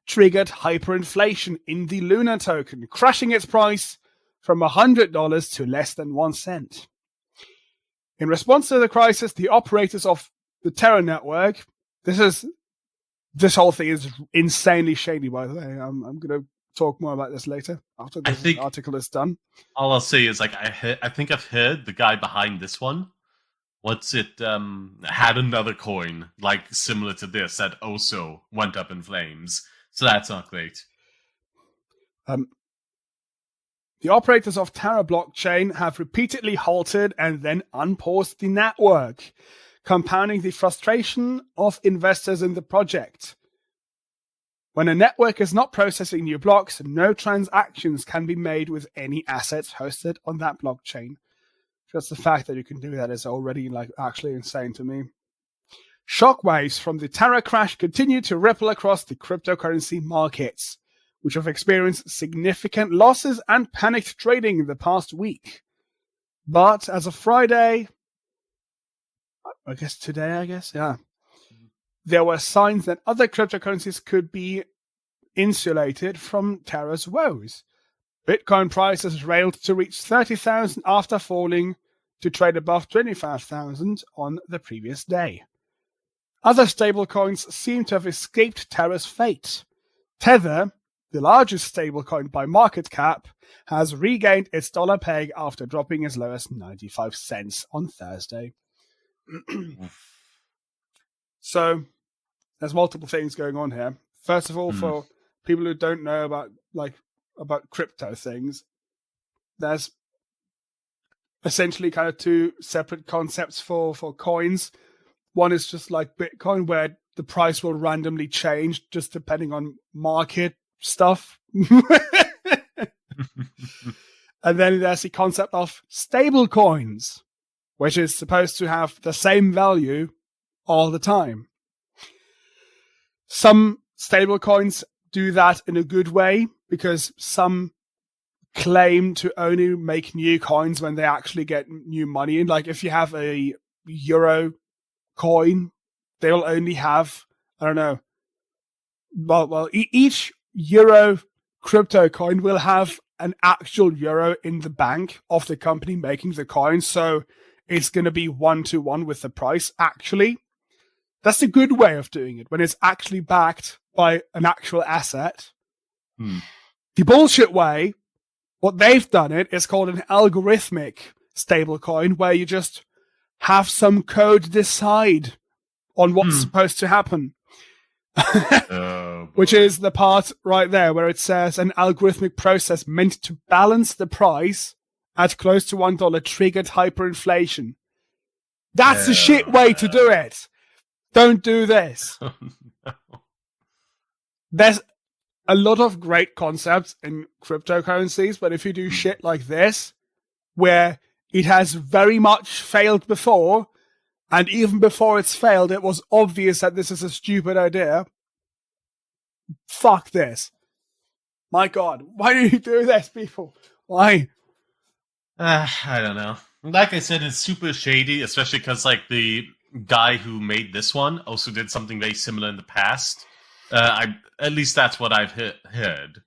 triggered hyperinflation in the Luna token, crashing its price from $100 to less than 1 cent. In response to the crisis, the operators of the Terra network, this whole thing is insanely shady, by the way. I'm going to talk more about this later after this article is done. All I'll say is, like, I think I've heard the guy behind this one. Had another coin like similar to this that also went up in flames. So that's not great. The operators of Terra blockchain have repeatedly halted and then unpaused the network, compounding the frustration of investors in the project. When a network is not processing new blocks, no transactions can be made with any assets hosted on that blockchain. Just the fact that you can do that is already actually insane to me. Shockwaves from the Terra crash continue to ripple across the cryptocurrency markets, which have experienced significant losses and panicked trading in the past week. But as of Friday, there were signs that other cryptocurrencies could be insulated from Terra's woes. Bitcoin prices railed to reach 30,000 after falling to trade above 25,000 on the previous day. Other stablecoins seem to have escaped Terra's fate. Tether, the largest stablecoin by market cap, has regained its dollar peg after dropping as low as 95 cents on Thursday. So, there's multiple things going on here. First of all, for people who don't know about crypto things, there's essentially kind of two separate concepts for coins. One is just like Bitcoin, where the price will randomly change just depending on market stuff. And then there's the concept of stable coins, which is supposed to have the same value all the time. Some stable coins do that in a good way, because some claim to only make new coins when they actually get new money in. Like if you have a euro coin, they will only have, I don't know, each euro crypto coin will have an actual euro in the bank of the company making the coin, so it's going to be 1-to-1 with the price. Actually, that's a good way of doing it, when it's actually backed by an actual asset. The bullshit way, what they've done it is called an algorithmic stablecoin, where you just have some code decide on what's supposed to happen. Which is the part right there where it says an algorithmic process meant to balance the price at close to $1 triggered hyperinflation. That's a shit way to do it. Don't do this. There's a lot of great concepts in cryptocurrencies, but if you do shit like this, where it has very much failed before, and even before it's failed, it was obvious that this is a stupid idea. Fuck this. My God, why do you do this, people? Why? I don't know. Like I said, it's super shady, especially because like the guy who made this one also did something very similar in the past. At least that's what I've heard.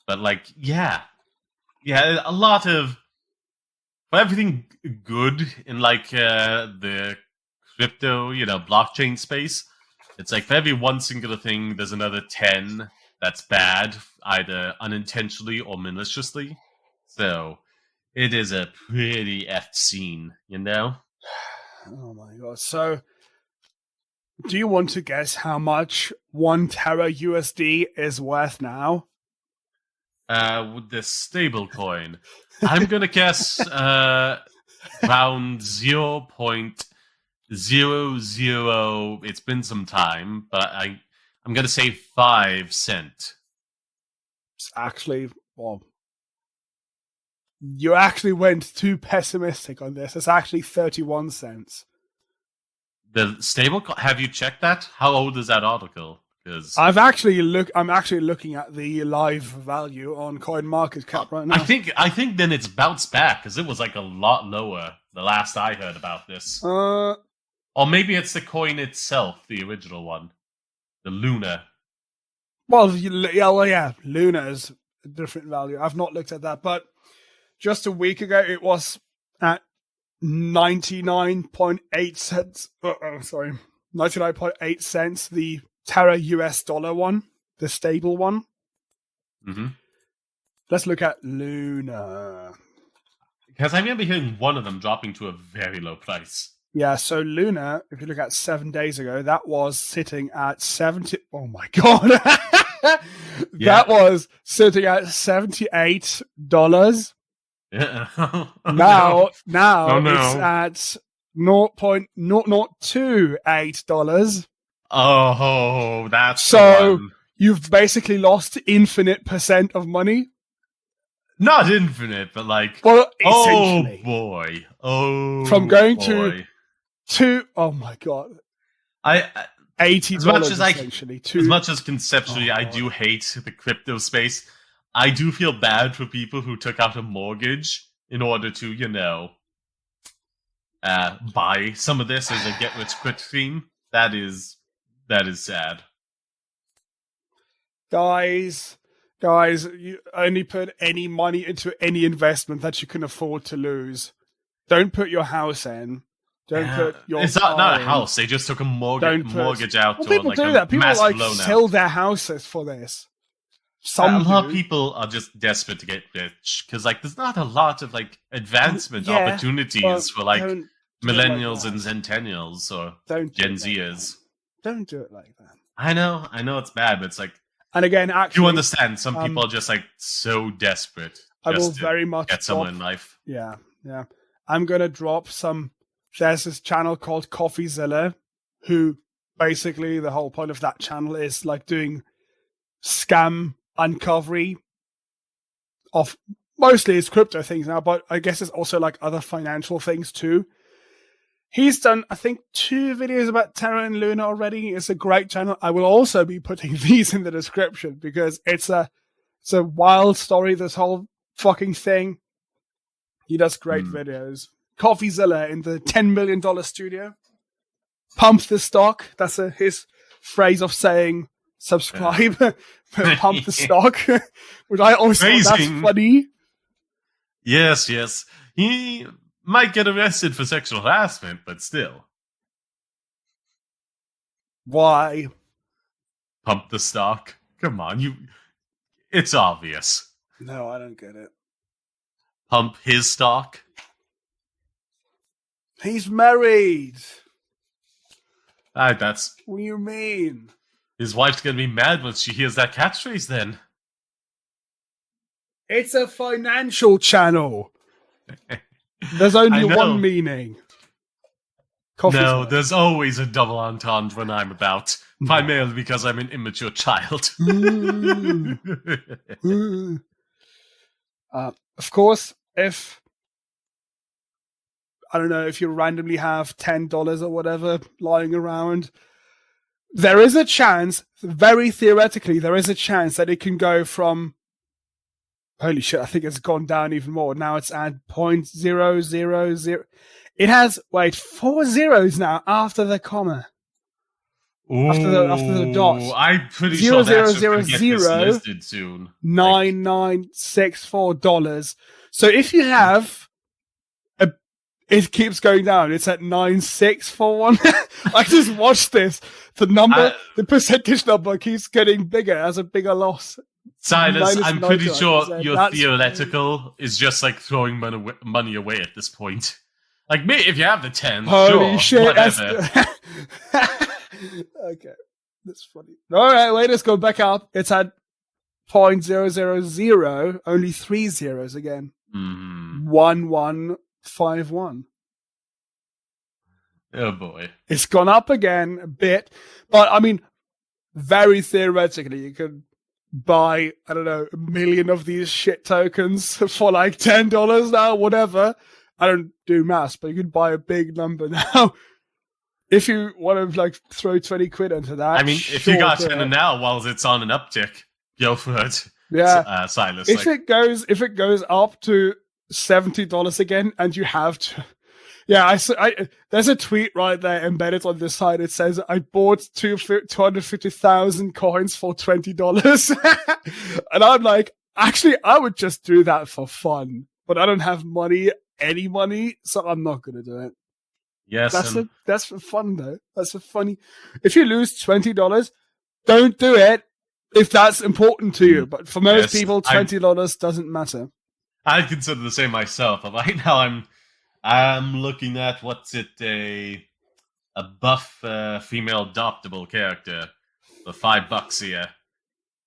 But like, yeah, a lot of everything good in like the crypto, blockchain space. It's like for every one singular thing, there's another 10 that's bad, either unintentionally or maliciously. So it is a pretty effed scene, Oh my God. So do you want to guess how much 1 Terra USD is worth now? With the stable coin, I'm going to guess around 0.00. It's been some time, but I'm going to say 5 cents. It's actually, you actually went too pessimistic on this. It's actually 31 cents. The stable coin? Have you checked that? How old is that article? Because I'm actually looking at the live value on CoinMarketCap right now. I think then it's bounced back, because it was like a lot lower the last I heard about this. Or maybe it's the coin itself, the original one, the Luna. Well, yeah, Luna is a different value. I've not looked at that, but just a week ago it was at 99.8 cents. 99.8 cents. The Terra US dollar one, the stable one. Mm-hmm. Let's look at Luna. Because I remember hearing one of them dropping to a very low price. Yeah, so Luna, if you look at 7 days ago, that was sitting at 70. Oh my God. That was sitting at $78. Yeah. Now it's at $0.0028. Oh, that's so you've basically lost infinite percent of money. Not infinite, but like, essentially. Oh boy, oh, from going boy. to oh my God, $80 essentially. As much as conceptually I do hate the crypto space, I do feel bad for people who took out a mortgage in order to, buy some of this as a get rich quick scheme. That is sad. Guys, you only put any money into any investment that you can afford to lose. Don't put your house in. Don't put your It's not a house. They just took a mortgage out. Well, people do that. People sell their houses for this. A lot of people are just desperate to get rich because there's not a lot of advancement opportunities for millennials and centennials or Gen Zers. Don't do it like that. I know it's bad, but it's and again, actually, you understand. Some people are just so desperate. I will very much get someone in life. Yeah. I'm gonna drop some. There's this channel called CoffeeZilla, who basically the whole point of that channel is doing scam uncovery of mostly it's crypto things now, but I guess it's also other financial things too. He's done, I think, 2 videos about Terra and Luna already. It's a great channel. I will also be putting these in the description because it's a wild story, this whole fucking thing. He does great videos. CoffeeZilla in the $10 million studio. Pump the stock. That's his phrase of saying subscribe. Pump the stock. Which I always thought that's funny. Yes. He might get arrested for sexual harassment, but still. Why? Pump the stock. Come on, it's obvious. No, I don't get it. Pump his stock. He's married. That's... What do you mean? His wife's gonna be mad when she hears that catchphrase then. It's a financial channel. There's only one meaning. No, there's always a double entendre when I'm about. Primarily because I'm an immature child. Of course, if I don't know, if you randomly have $10 or whatever lying around, there is a chance, very theoretically, there is a chance that it can go from, holy shit, I think it's gone down even more. Now it's at 0.000. It has, 4 zeros now after the comma. After the dot. I'm pretty sure that's going to get this listed soon. $9964. So if you have it keeps going down. It's at 9641. I just watched this. The percentage number keeps getting bigger as a bigger loss. Silas, I'm pretty sure your theoretical is just throwing money away at this point. Me, if you have the 10, holy shit, whatever. Okay, that's funny. All right, wait, let's go back up. It's at 0.000, only 3 zeros again. 1151. Oh boy. It's gone up again a bit, but I mean, very theoretically, you could buy, I don't know, 1 million of these shit tokens for $10 now, whatever. I don't do maths, but you could buy a big number now. If you want to throw 20 quid into that. I mean, if you got 10 now while it's on an uptick, go for it. Yeah. Silas. If it goes up to $70 again and you have to, there's a tweet right there embedded on this side. It says, I bought 250,000 coins for $20. And I'm like, actually, I would just do that for fun, but I don't have any money, so I'm not going to do it. Yes. That's for fun though. That's for funny. If you lose $20, don't do it if that's important to you. But for most people, $20 doesn't matter. I consider the same myself. Right now, I'm looking at a buff female adoptable character for $5 here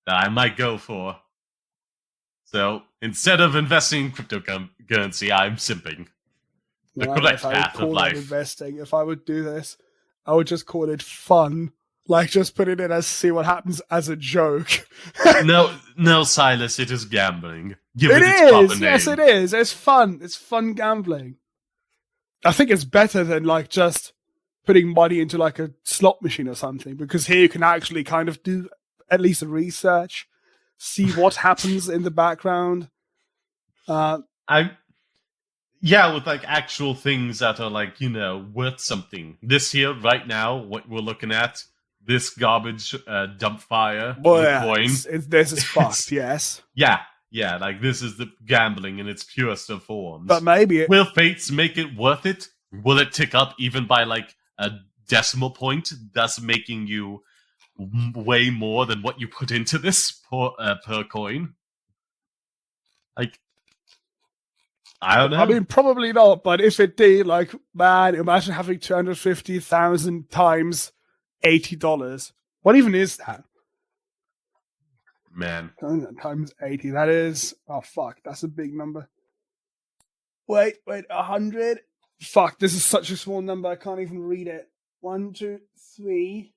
that I might go for. So instead of investing in cryptocurrency, I'm simping. The correct path of life. Investing. If I would do this, I would just call it fun. Just put it in as see what happens as a joke. No, Silas, it is gambling. Give it its proper name. Yes, it is. It's fun. It's fun gambling. I think it's better than just putting money into a slot machine or something, because here you can actually kind of do at least research, see what happens in the background. Yeah, with like actual things that are like, worth something. This here, right now, what we're looking at, this garbage dump fire Well, of a yeah, coin. this is It's, fucked. Yes, yeah, like this is the gambling in its purest of but forms. maybe Will fates make it worth it? Will it tick up even by like a decimal point, thus making you way more than what you put into this per coin? Like, I don't know. I mean, probably not. But if it did, like, man, imagine having 250,000 times $80. What even is that? Man. Times 80. That is, oh fuck, that's a big number. Wait, 100. Fuck, this is such a small number. I can't even read it. 1, 2, 3.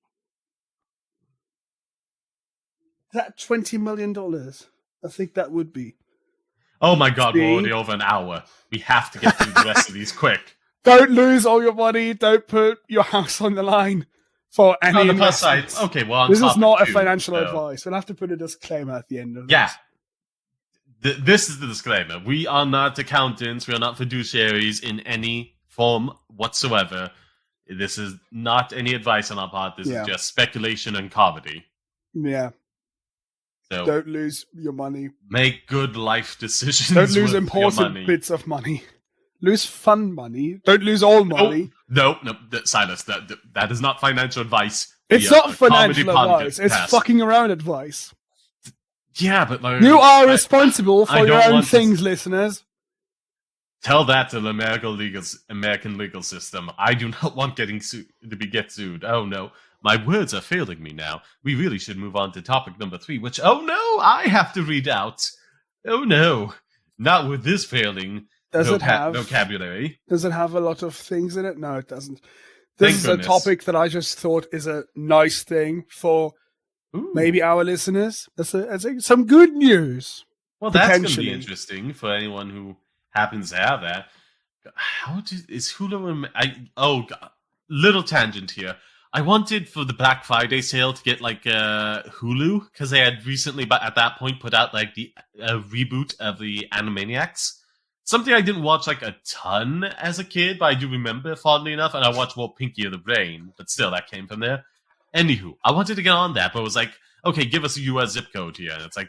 Is that $20 million? I think that would be. Oh my god, we're already over an hour. We have to get through the rest of these quick. Don't lose all your money. Don't put your house on the line for any On the plus side, investments. okay, well, This is not a two, financial so- advice. We'll have to put a disclaimer at the end of Yeah. this. This is the disclaimer. We are not accountants. We are not fiduciaries in any form whatsoever. This is not any advice on our part. This Yeah. is just speculation and comedy. Yeah. So Don't lose your money. make good life decisions. Don't lose with your important money. bits of money. Lose fun money. Don't lose all money. No, Silas, that is not financial advice. It's We are not a comedy financial advice. It's podcast. fucking around advice. Yeah, but like, You are responsible I for your don't own want to- things, listeners. Tell that to the American legal system. I do not want get sued. Oh no, my words are failing me now. We really should move on to topic number 3, which, oh no, I have to read out. Oh no, not with this failing Does it have vocabulary. Does it have a lot of things in it? No, it doesn't. Thank This is goodness. a topic that I just thought is a nice thing for Ooh. maybe our listeners. That's some good news. Well, that's going to potentially. be interesting for anyone who happens to have that. Is Hulu? Little tangent here. I wanted for the Black Friday sale to get like Hulu because they had recently, but at that point, put out like the reboot of the Animaniacs. Something I didn't watch like a ton as a kid, but I do remember fondly enough, and I watched more Pinky of the Brain, but still that came from there. Anywho, I wanted to get on that, but it was like, okay, give us a US zip code here, and it's like,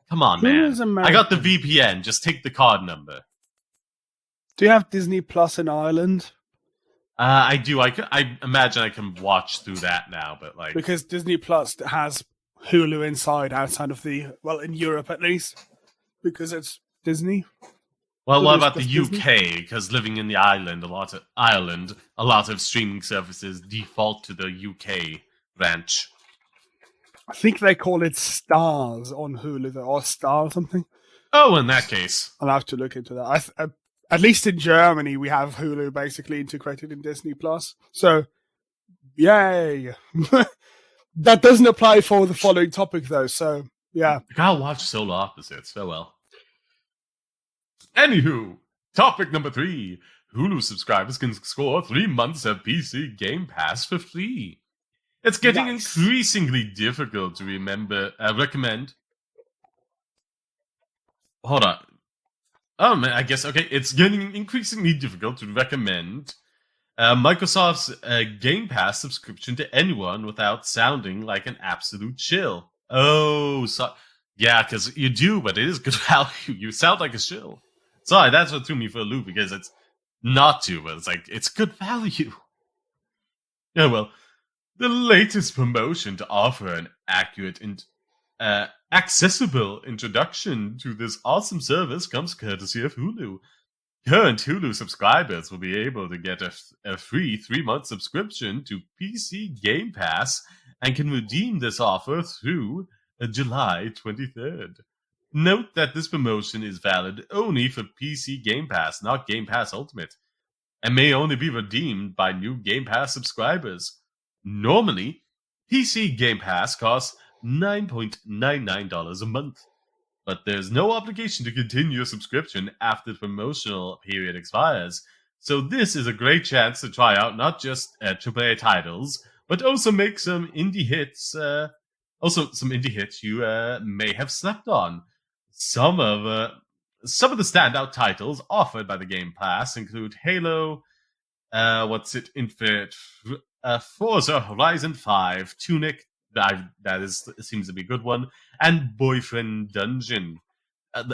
come on, Who is man. I got the American? VPN. Just take the card number. Do you have Disney Plus in Ireland? I do. I imagine I can watch through that now, but like, Because Disney Plus has Hulu inside, outside of in Europe at least, because it's Disney. well, what Hulu's about the just Disney? UK? Because living in the island, a lot of streaming services default to the UK branch. I think they call it Stars on Hulu, or Star or something. Oh, in that case, I'll have to look into that. At least in Germany, we have Hulu basically integrated in Disney Plus. So, yay! That doesn't apply for the following topic, though. So, yeah. I gotta watch Solar Opposites. Oh well. Anywho, topic number 3. Hulu subscribers can score 3 months of PC Game Pass for free. It's getting Nice. increasingly difficult to recommend. Hold on. Oh man, I guess, okay, it's getting increasingly difficult to recommend Microsoft's Game Pass subscription to anyone without sounding like an absolute shill. Oh, yeah, because you do, but it is good value. You sound like a shill. Sorry, that's what threw me for a loop, because it's not to, but it's like, it's good value. Yeah, well, the latest promotion to offer an accurate and accessible introduction to this awesome service comes courtesy of Hulu. Current Hulu subscribers will be able to get a free 3-month subscription to PC Game Pass and can redeem this offer through July 23rd. Note that this promotion is valid only for PC Game Pass, not Game Pass Ultimate, and may only be redeemed by new Game Pass subscribers. Normally, PC Game Pass costs $9.99 a month, but there's no obligation to continue your subscription after the promotional period expires. So this is a great chance to try out not just AAA titles, but also make some indie hits. Also, some indie hits you may have slept on. Some of some of the standout titles offered by the Game Pass include Halo, Infinite, Forza Horizon 5, Tunic, seems to be a good one, and Boyfriend Dungeon.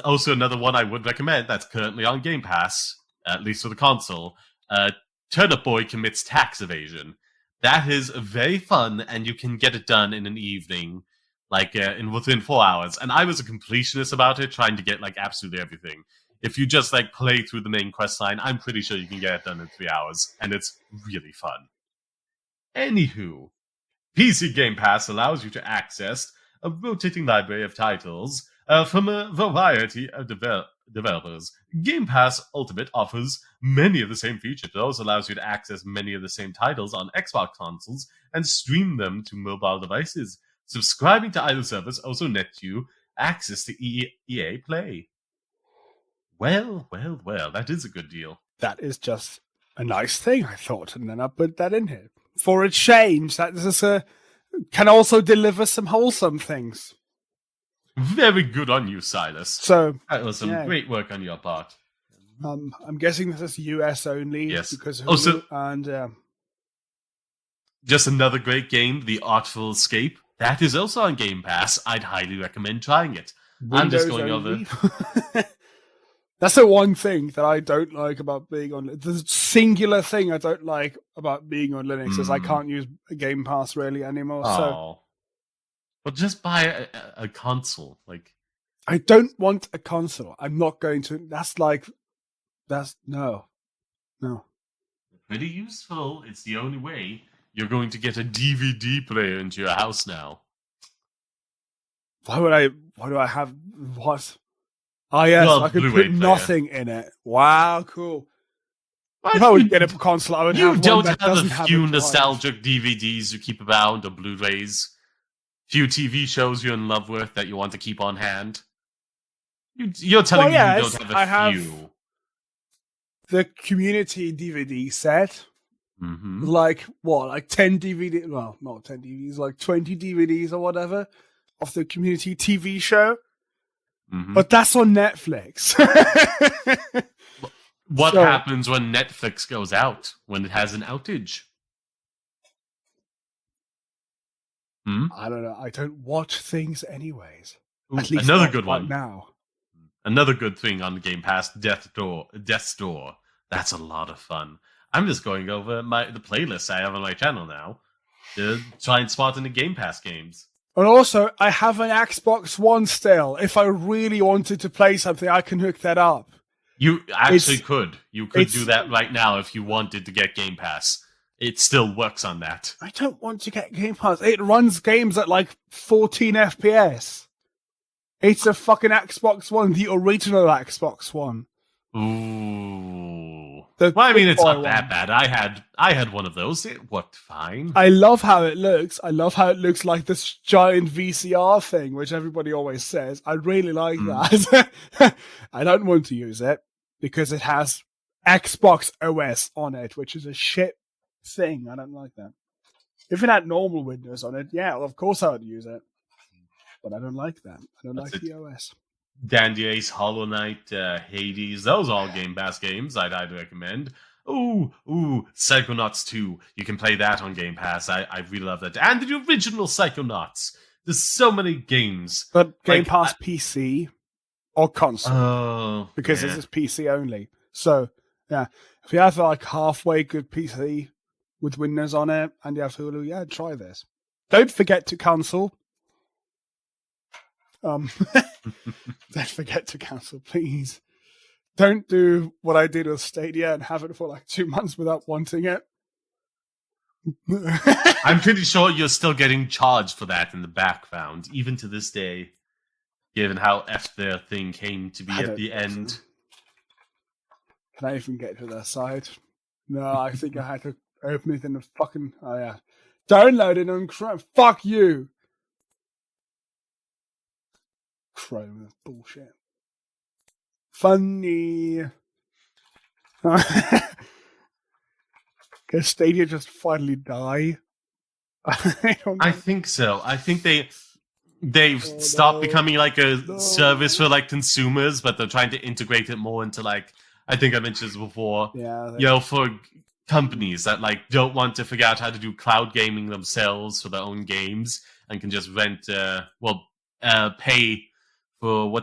Also, another one I would recommend that's currently on Game Pass, at least for the console. Turnip Boy Commits Tax Evasion. That is very fun, and you can get it done in an evening, within 4 hours. And I was a completionist about it, trying to get absolutely everything. If you just play through the main quest line, I'm pretty sure you can get it done in 3 hours, and it's really fun. Anywho, PC Game Pass allows you to access a rotating library of titles from a variety of developers. Game Pass Ultimate offers many of the same features. It also allows you to access many of the same titles on Xbox consoles and stream them to mobile devices. Subscribing to either service also nets you access to EA Play. Well, that is a good deal. That is just a nice thing, I thought, and then I put that in here. For a change, that is can also deliver some wholesome things. Very good on you, Silas. So that was some great work on your part. I'm guessing this is US only. Yes. Because also, and just another great game, The Artful Escape. That is also on Game Pass. I'd highly recommend trying it. Windows I'm just going only. over. That's the one thing that I don't like about being on. The singular thing I don't like about being on Linux is I can't use Game Pass really anymore. So, but just buy a console. I don't want a console. I'm not going to. That's no. Pretty useful. It's the only way you're going to get a DVD player into your house now. Why do I have what? Oh, yes, well, I could Blu-ray put player. nothing in it. Wow, cool. If I would get a console, I would have one don't that have doesn't a have few a drive. nostalgic DVDs you keep around or Blu-rays. Few TV shows you're in love with that you want to keep on hand. You're telling me you don't have a few. The Community DVD set. Mm-hmm. Like 10 DVDs? Well, not 10 DVDs, like 20 DVDs or whatever of the Community TV show. Mm-hmm. But that's on Netflix. What happens when Netflix goes out? When it has an outage? I don't know. I don't watch things anyways. Ooh, at least another good one now. Another good thing on Game Pass, Death's Door. That's a lot of fun. I'm just going over the playlist I have on my channel now to try and spot any Game Pass games. And also, I have an Xbox One still. If I really wanted to play something, I can hook that up. You actually could. You could do that right now if you wanted to get Game Pass. It still works on that. I don't want to get Game Pass. It runs games at 14 FPS. It's a fucking Xbox One, the original Xbox One. Ooh. It's not that bad. I had one of those. It worked fine. I love how it looks. I love how it looks like this giant VCR thing, which everybody always says. I really like that. I don't want to use it because it has Xbox OS on it, which is a shit thing. I don't like that. If it had normal Windows on it, yeah, well, of course I would use it. But I don't like that. I don't like the OS. Dandy Ace, Hollow Knight, Hades, those are all Game Pass games I'd recommend. Ooh, Psychonauts 2. You can play that on Game Pass. I really love that. And the original Psychonauts. There's so many games. But Game Pass PC or console. Oh. Because this is PC only. So, yeah. If you have halfway good PC with Windows on it and you have Hulu, try this. Don't forget to cancel. Don't forget to cancel, please. Don't do what I did with Stadia and have it for 2 months without wanting it. I'm pretty sure you're still getting charged for that in the background, even to this day, given how their thing came to be at the end. Can I even get to their site? No, I think I had to open it in the fucking... Oh, yeah. Download it on Chrome. Fuck you! Chrome is bullshit. Funny. Can Stadia just finally die? I think so. I think they've stopped becoming like a No. service for like consumers, but they're trying to integrate it more into like, I think I mentioned this before, Yeah. for companies that like don't want to figure out how to do cloud gaming themselves for their own games and can just rent, pay for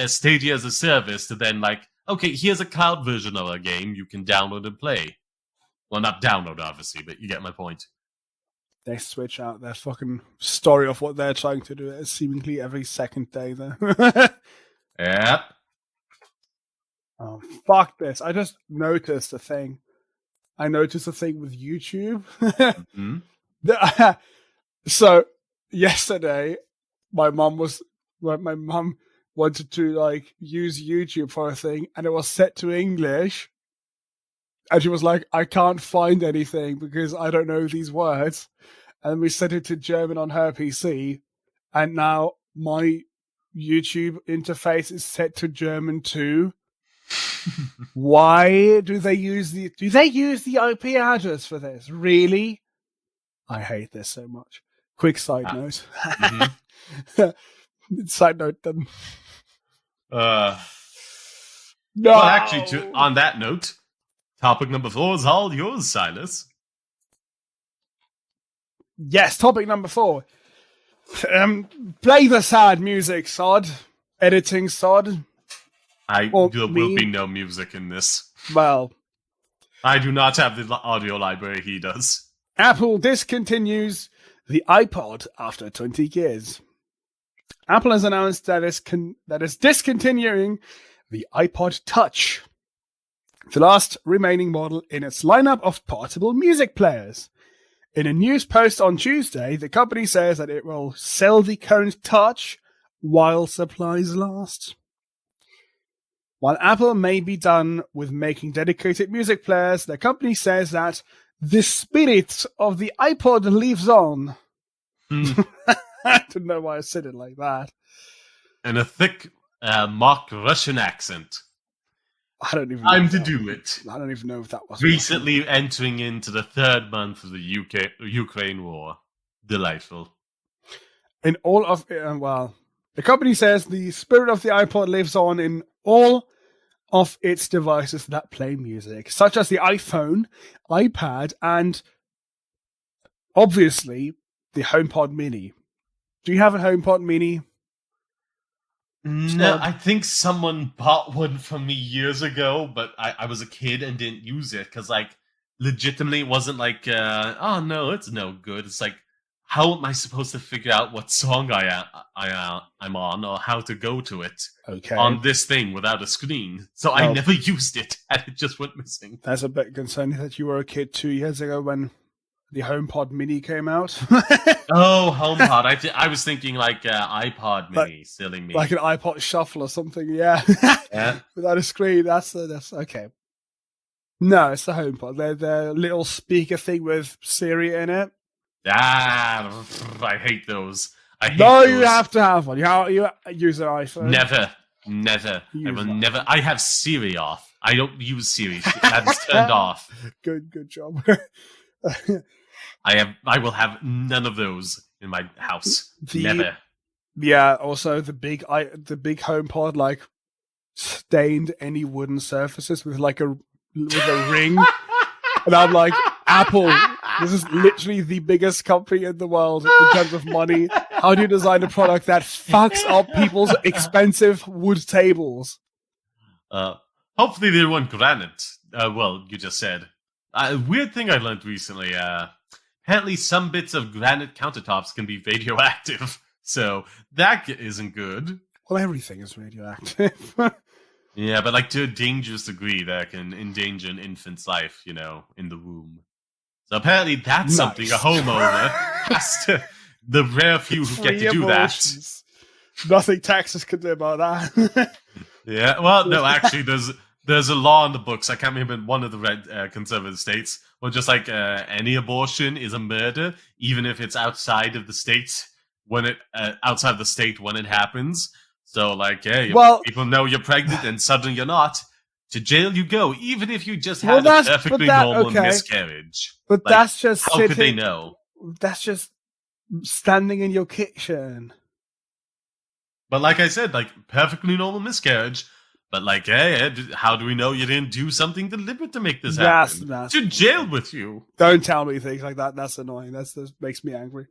Stadia as a service to then like, okay, here's a cloud version of our game you can download and play. Well, not download, obviously, but you get my point. They switch out their fucking story of what they're trying to do seemingly every second day there. Yep. Oh, fuck this. I just noticed a thing. I noticed a thing with YouTube. Mm-hmm. So, yesterday, my mum wanted to like use YouTube for a thing, and it was set to English. And she was like, I can't find anything because I don't know these words. And we set it to German on her PC. And now my YouTube interface is set to German too. Why do they use the IP address for this? Really? I hate this so much. Quick side note. Mm-hmm. Side note then. No. No. Well, actually, on that note, topic number 4 is all yours, Silas. Yes, topic number 4. Play the sad music, sod. Editing, sod. There will be no music in this. Well, I do not have the audio library he does. Apple discontinues the iPod after 20 years. Apple has announced that it's discontinuing the iPod Touch, the last remaining model in its lineup of portable music players. In a news post on Tuesday, the company says that it will sell the current Touch while supplies last. While Apple may be done with making dedicated music players, the company says that the spirit of the iPod lives on. I don't know why I said it like that. In a thick mock Russian accent. I don't even know. Time to do it. I don't even know if that was recently entering into the 3rd month of the Ukraine war. Delightful. In all of the company says the spirit of the iPod lives on in all of its devices that play music, such as the iPhone, iPad, and obviously the HomePod Mini. Do you have a HomePod Mini? No, I think someone bought one from me years ago, but I was a kid and didn't use it because, like, legitimately it wasn't like, oh no, it's no good. It's like, how am I supposed to figure out what song I'm on or how to go to it on this thing without a screen? So I never used it, and it just went missing. That's a bit concerning that you were a kid 2 years ago when the HomePod Mini came out. Oh, HomePod. I was thinking like iPod Mini, silly me. Like an iPod Shuffle or something, yeah. Without a screen, that's okay. No, it's the HomePod. They're the little speaker thing with Siri in it. Ah, I hate those. You have to have one. You use an iPhone. Never. I will never. I have Siri off. I don't use Siri. That is turned off. Good job. I will have none of those in my house. Never. Yeah. Also, the big HomePod like stained any wooden surfaces with a ring, and I'm like, Apple, this is literally the biggest company in the world in terms of money. How do you design a product that fucks up people's expensive wood tables? Hopefully they weren't granite. Well, you just said. A weird thing I learned recently. Apparently some bits of granite countertops can be radioactive. So that isn't good. Well, everything is radioactive. Yeah, but like to a dangerous degree that can endanger an infant's life, in the womb. So apparently that's something a homeowner has to... The rare few who get to do that. Nothing Texas can do about that. Yeah, well, no, actually, there's a law in the books. I can't remember one of the red conservative states where just like any abortion is a murder, even if it's outside of the state when it happens. So like, hey, people know you're pregnant and suddenly you're not. To jail you go, even if you just had a perfectly normal miscarriage. But like, that's just how could they know? That's just standing in your kitchen. But like I said, like perfectly normal miscarriage. But like, hey, how do we know you didn't do something deliberate to make this happen? To jail with you. Don't tell me things like that. That's annoying. That makes me angry.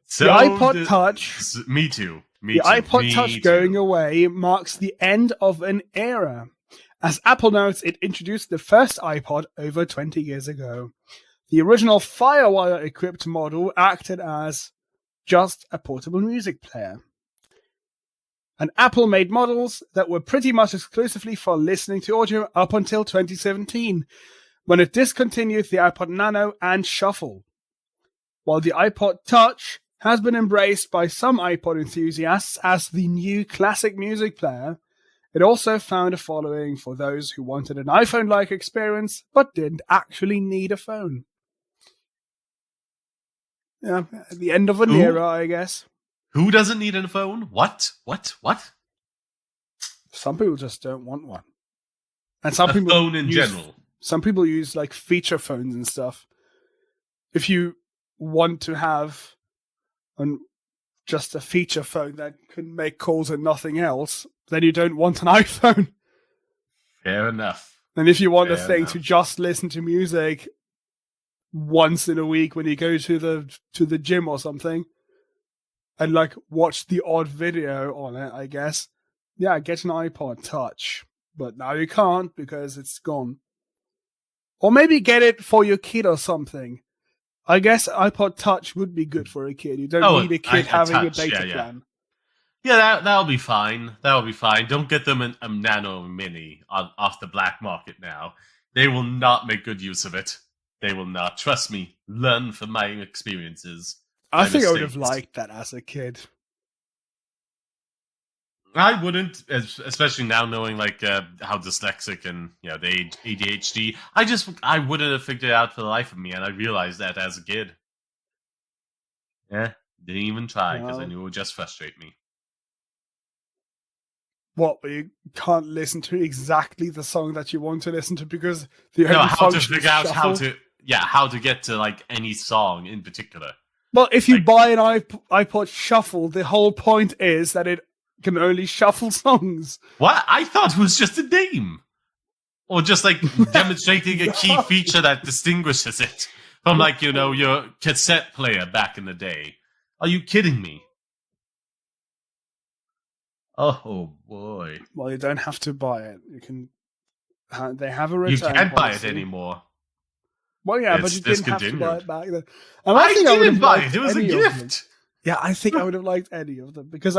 So the iPod Touch. Me too. The iPod Touch going away marks the end of an era. As Apple notes, it introduced the first iPod over 20 years ago. The original Firewire-equipped model acted as just a portable music player. And Apple made models that were pretty much exclusively for listening to audio up until 2017, when it discontinued the iPod Nano and Shuffle. While the iPod Touch has been embraced by some iPod enthusiasts as the new classic music player, it also found a following for those who wanted an iPhone-like experience but didn't actually need a phone. Yeah, at the end of an era, I guess. Who doesn't need a phone? What? Some people just don't want one. And some people phone in general. Some people use like feature phones and stuff. If you want to have just a feature phone that can make calls and nothing else, then you don't want an iPhone. Fair enough. And if you want a thing to just listen to music once in a week when you go to the gym or something, and like watch the odd video on it, I guess. Yeah, get an iPod Touch. But now you can't because it's gone. Or maybe get it for your kid or something. I guess iPod Touch would be good for a kid. You don't need a kid having a data plan. Yeah, that'll be fine. That'll be fine. Don't get them a Nano Mini off the black market now. They will not make good use of it. They will not. Trust me. Learn from my experiences. I think I would have liked that as a kid. I wouldn't, especially now knowing like how dyslexic and the ADHD. I wouldn't have figured it out for the life of me, and I realized that as a kid. Yeah, didn't even try because I knew it would just frustrate me. What? You can't listen to exactly the song that you want to listen to because the only how to figure out shuffle? how to get to like any song in particular. Well, if you buy an iPod Shuffle, the whole point is that it can only shuffle songs. What? I thought it was just a name. Or just like demonstrating a key feature that distinguishes it from like, your cassette player back in the day. Are you kidding me? Oh boy. Well, you don't have to buy it. You can. They have a return You can't buy policy. it anymore. Well, yeah, but you didn't have to buy it back then. And I didn't buy it. It was a gift. Yeah, I think I would have liked any of them because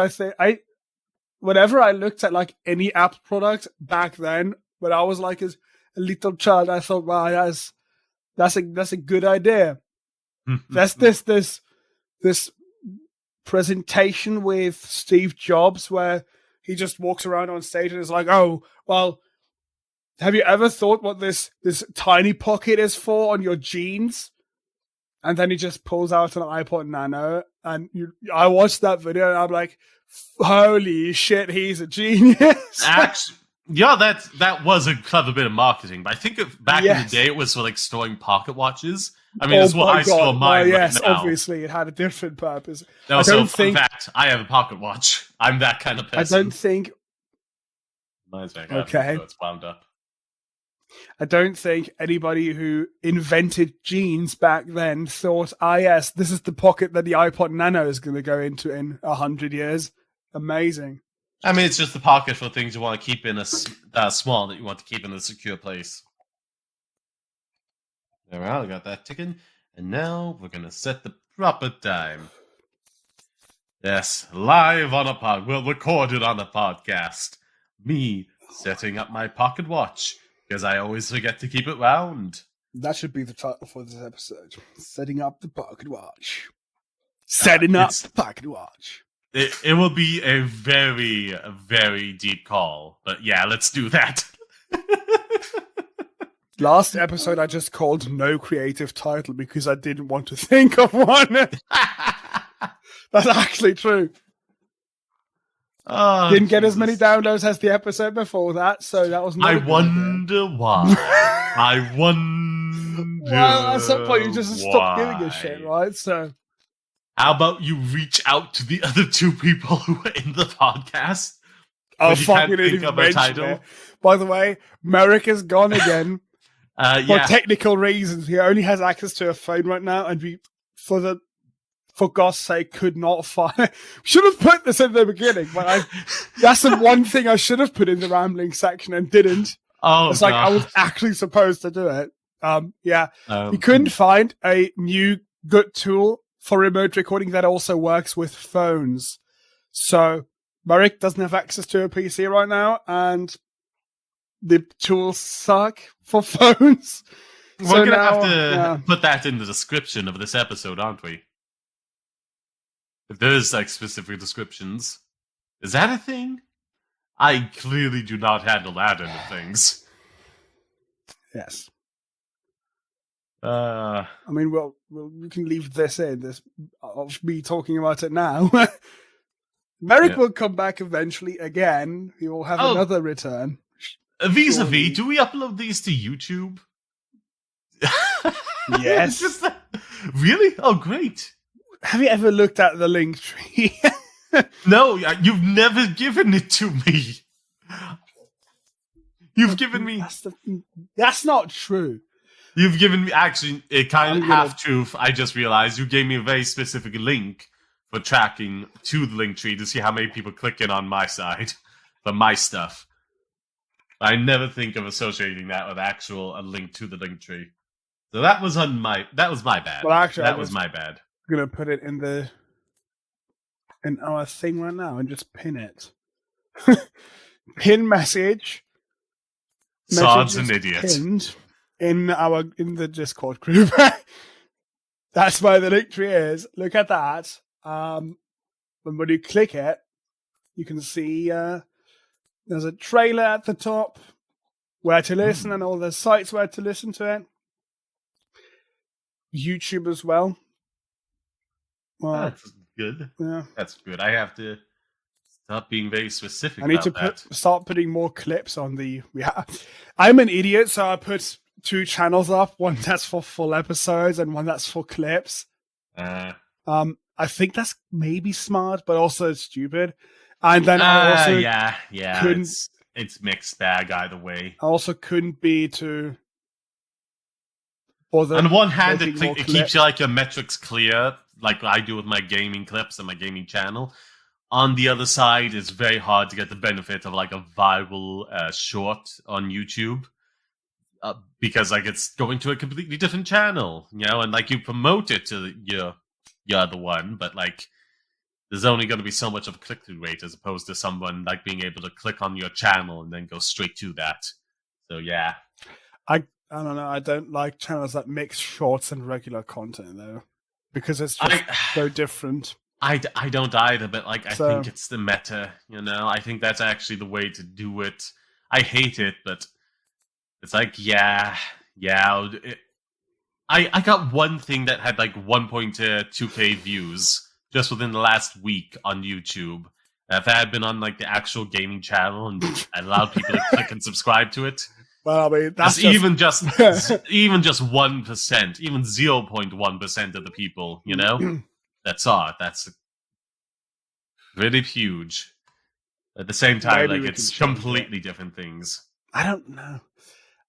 whenever I looked at like any Apple product back then, when I was like a little child, I thought, wow, that's a good idea. That's this presentation with Steve Jobs where he just walks around on stage and is like, oh, well, have you ever thought what this tiny pocket is for on your jeans? And then he just pulls out an iPod Nano, and I watched that video, and I'm like, holy shit, he's a genius. Actually, yeah, that was a clever bit of marketing, but I think back in the day it was for like storing pocket watches. I mean, that's what I store mine. Yes, now. Obviously, it had a different purpose. No, fun fact, I have a pocket watch. I'm that kind of person. I don't think. Mine's back up, so it's wound up. I don't think anybody who invented jeans back then thought, yes, this is the pocket that the iPod Nano is going to go into in 100 years. Amazing. I mean, it's just the pocket for things you want to keep in that small that you want to keep in a secure place. All right, I got that ticking. And now we're going to set the proper time. Yes, live on recorded on a podcast. Me setting up my pocket watch. Because I always forget to keep it round. That should be the title for this episode. Setting up the pocket watch. Setting up the pocket watch. It will be a very, very deep call. But yeah, let's do that. Last episode I just called no creative title because I didn't want to think of one. That's actually true. Didn't get as many downloads as the episode before that, so that was. I wonder why. I wonder. Well, at some point you just stop giving a shit, right? So How about you reach out to the other two people who were in the podcast? Oh, When you fuck, can't we didn't think even of a mention title? it. By the way, Merrick is gone again for Yeah. technical reasons. He only has access to a phone right now, and we, for God's sake, could not find. Should have put this in the beginning, but that's the one thing I should have put in the rambling section and didn't. Oh, It's like I was gosh. actually supposed to do it. Yeah, we Um, couldn't find a new good tool for remote recording that also works with phones. So Merrick doesn't have access to a PC right now, and the tools suck for phones. We're So gonna now, have to yeah. put that in the description of this episode, aren't we? If there's like specific descriptions, is that a thing? I clearly do not handle that end of things. Yes. Uh, I mean, well, we can leave this in, this of me talking about it now. Merrick Yeah. will come back eventually again. He will have Oh. another return. vis-a-vis, Surely. do we upload these to YouTube? Yes. It's just really? Oh, great. Have you ever looked at the link tree? No, you've never given it to me. You've given me. That's not true. You've given me actually a kind of I'm gonna- half truth. I just realized you gave me a very specific link for tracking to the link tree to see how many people click in on my side for my stuff. I never think of associating that with a link to the link tree. So that was my bad. Well, actually, that I was my bad. I'm gonna put it in our thing right now and just pin it. Pin message. Sod's Message an is idiot. Pinned in the Discord group. That's where the link tree is. Look at that. And when you click it, you can see there's a trailer at the top, where to listen, and all the sites where to listen to it. YouTube as well. Well, That's good. yeah. That's good. I have to stop being very specific I need about to that. start putting more clips on the. I'm an idiot, so I put 2 channels up. One that's for full episodes and one that's for clips. I think that's maybe smart, but also stupid. And then I also yeah, couldn't- it's mixed bag either way. I also couldn't be too bothered. On one hand, making it more keeps clips. you like your metrics clear, like I do with my gaming clips and my gaming channel. On the other side, it's very hard to get the benefit of like a viral short on YouTube because like it's going to a completely different channel, and like you promote it to your other one, but like there's only going to be so much of a click-through rate as opposed to someone like being able to click on your channel and then go straight to that. So yeah. I don't know. I don't like channels that mix shorts and regular content though, because it's just so different. I don't either, but like I So- think it's the meta, I think that's actually the way to do it. I hate it, but it's like I got one thing that had like 1.2k views just within the last week on YouTube. If I had been on like the actual gaming channel and I allowed people to click and subscribe to it, Well, I mean, that's just, even just 1%, even 0.1% of the people, that saw it. That's really huge. At the same time, Maybe like we it's can change completely different things. I don't know.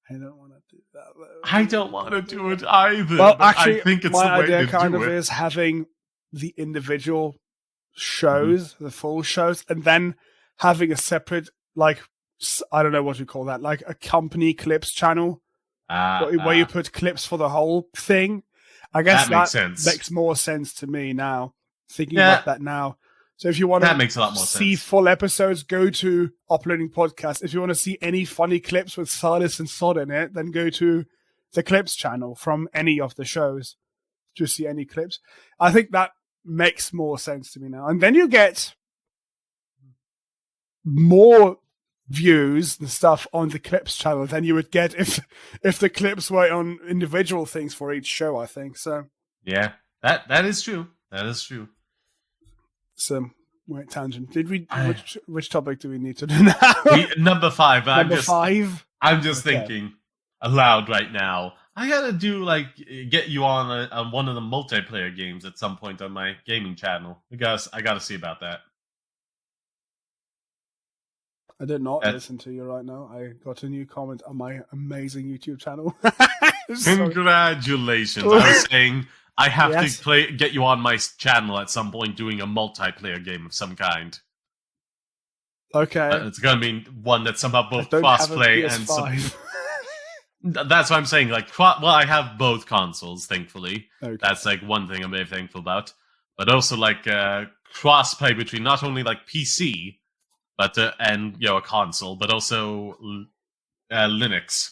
I don't want to do that. Though. I don't want to do it either. Well, but actually, I think it's my the way idea to kind do of it. is having the individual shows, the full shows, and then having a separate, like, I don't know what you call that, like a company clips channel where you put clips for the whole thing. I guess That makes sense. makes more sense to me now. Thinking Yeah. about that now. So if you want That makes a lot more see sense. full episodes, go to Uploading Podcast. If you want to see any funny clips with Silas and Sod in it, then go to the Clips channel from any of the shows to see any clips. I think that makes more sense to me now. And then you get more views and stuff on the Clips channel than you would get if the clips were on individual things for each show, I think. So Yeah, that is true. That is true. So, wait, tangent. Did we? Which topic do we need to do now? Number 5. Number 5. I'm just Okay. thinking aloud right now. I gotta do get you on one of the multiplayer games at some point on my gaming channel. I gotta see about that. I did not listen to you right now. I got a new comment on my amazing YouTube channel. Congratulations! I was saying I have to get you on my channel at some point doing a multiplayer game of some kind. Okay, it's gonna be one that's somehow both crossplay and some. That's what I'm saying. I have both consoles, thankfully. Okay. That's one thing I'm very thankful about. But also crossplay between not only PC, but and a console, but also Linux.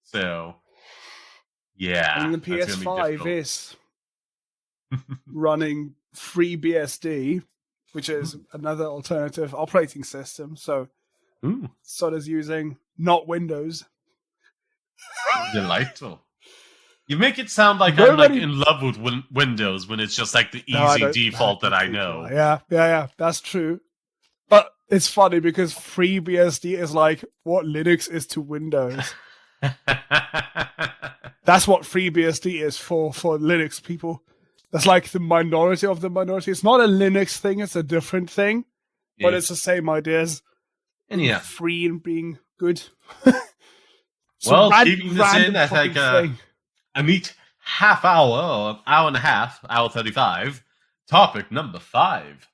So yeah, and the PS5 is running FreeBSD, which is another alternative operating system. So Silas using not Windows. Delightful. You make it sound like I'm in love with Windows when it's just the easy default that I know. Yeah. That's true. But it's funny because FreeBSD is what Linux is to Windows. That's what FreeBSD is for Linux people. That's the minority of the minority. It's not a Linux thing, it's a different thing. But it's the same ideas. And yeah. Free and being good. Keeping this in at a neat half hour or hour and a half, hour 35. Topic number 5.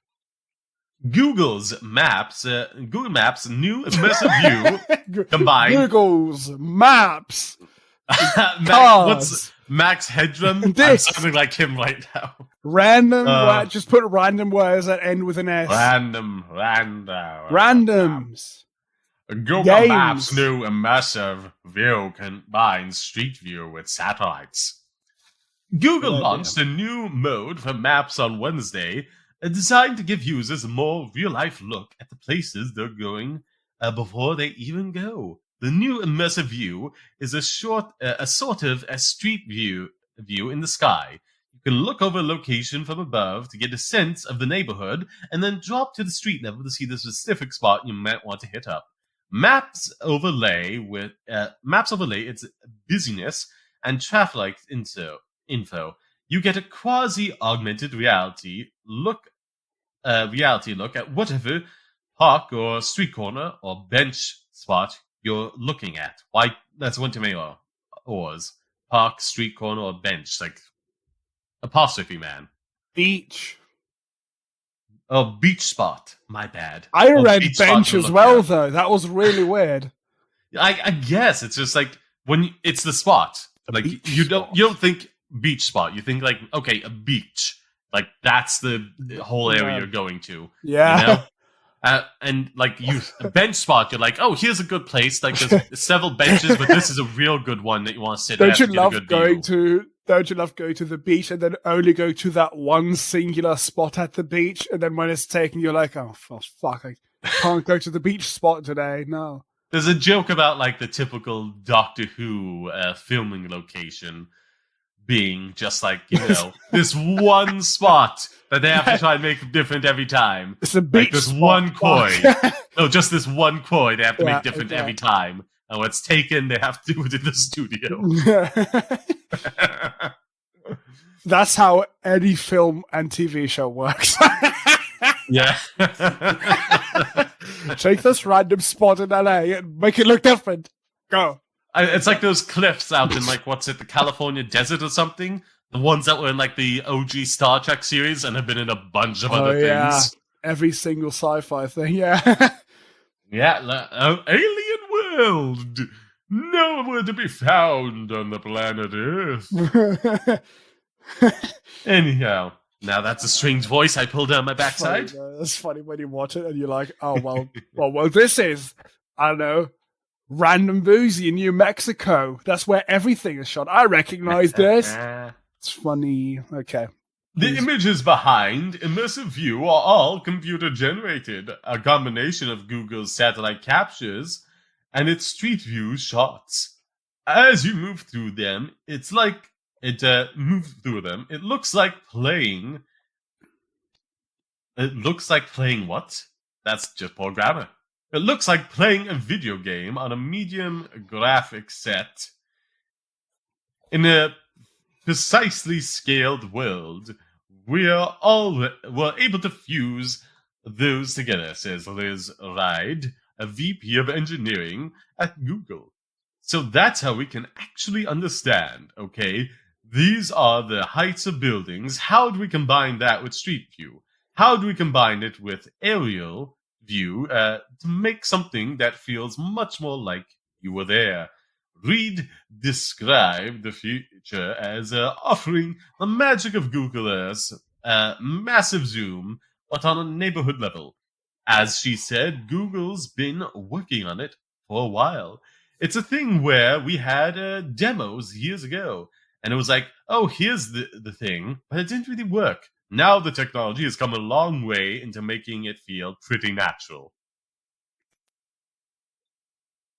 Google Maps new immersive view combined. Google's Maps. What's Max Headroom? I'm sounding like him right now. Random. Just put random words that end with an S. Randoms. Google Maps new immersive view combines Street View with satellites. Google launched a new mode for maps on Wednesday, designed to give users a more real-life look at the places they're going before they even go. The new immersive view is a sort of a street view in the sky. You can look over a location from above to get a sense of the neighborhood, and then drop to the street level to see the specific spot you might want to hit up. Maps overlay its busyness and traffic info. You get a quasi-augmented reality look at whatever park or street corner or bench spot you're looking at. Why? That's one too many oars. Park, street corner, or bench. Apostrophe man. Beach. Oh, beach spot. My bad. I read bench as well, though. That was really weird. I guess it's just when it's the spot. You don't think beach spot. You think okay, a beach. That's the whole area you're going to. Yeah. You know? And a bench spot, you're oh, here's a good place. There's several benches, but this is a real good one that you want to sit at. Don't you love going to the beach and then only go to that one singular spot at the beach, and then when it's taken, you're oh fuck, I can't go to the beach spot today. No. There's a joke about the typical Doctor Who filming location being just this one spot that they have to try and make different every time. It's a beach this spot. One koi. No, just this one koi they have to make different every time. And when it's taken, they have to do it in the studio. That's how any film and TV show works. Yeah. Take this random spot in LA and make it look different. Go. It's those cliffs out in the California desert or something. The ones that were in the OG Star Trek series and have been in a bunch of other things. Every single sci-fi thing, yeah. Yeah, alien world. Nowhere to be found on the planet Earth. Anyhow, now that's a strange voice I pulled down my backside. That's funny when you watch it and you're oh, well, this is, I don't know, Random Boozy in New Mexico. That's where everything is shot. I recognize this. It's funny. Okay. The images behind Immersive View are all computer-generated, a combination of Google's satellite captures and its Street View shots. As you move through them, it looks like playing... It looks like playing what? That's just poor grammar. It looks like playing a video game on a medium graphic set. In a precisely scaled world, we're able to fuse those together, says Liz Ride, a VP of engineering at Google. So that's how we can actually understand, okay, these are the heights of buildings. How do we combine that with Street View? How do we combine it with aerial view to make something that feels much more like you were there? Reed described the future as offering the magic of Google Earth, massive zoom, but on a neighborhood level. As she said, Google's been working on it for a while. It's a thing where we had demos years ago, and it was like, oh, here's the thing, but it didn't really work. Now the technology has come a long way into making it feel pretty natural.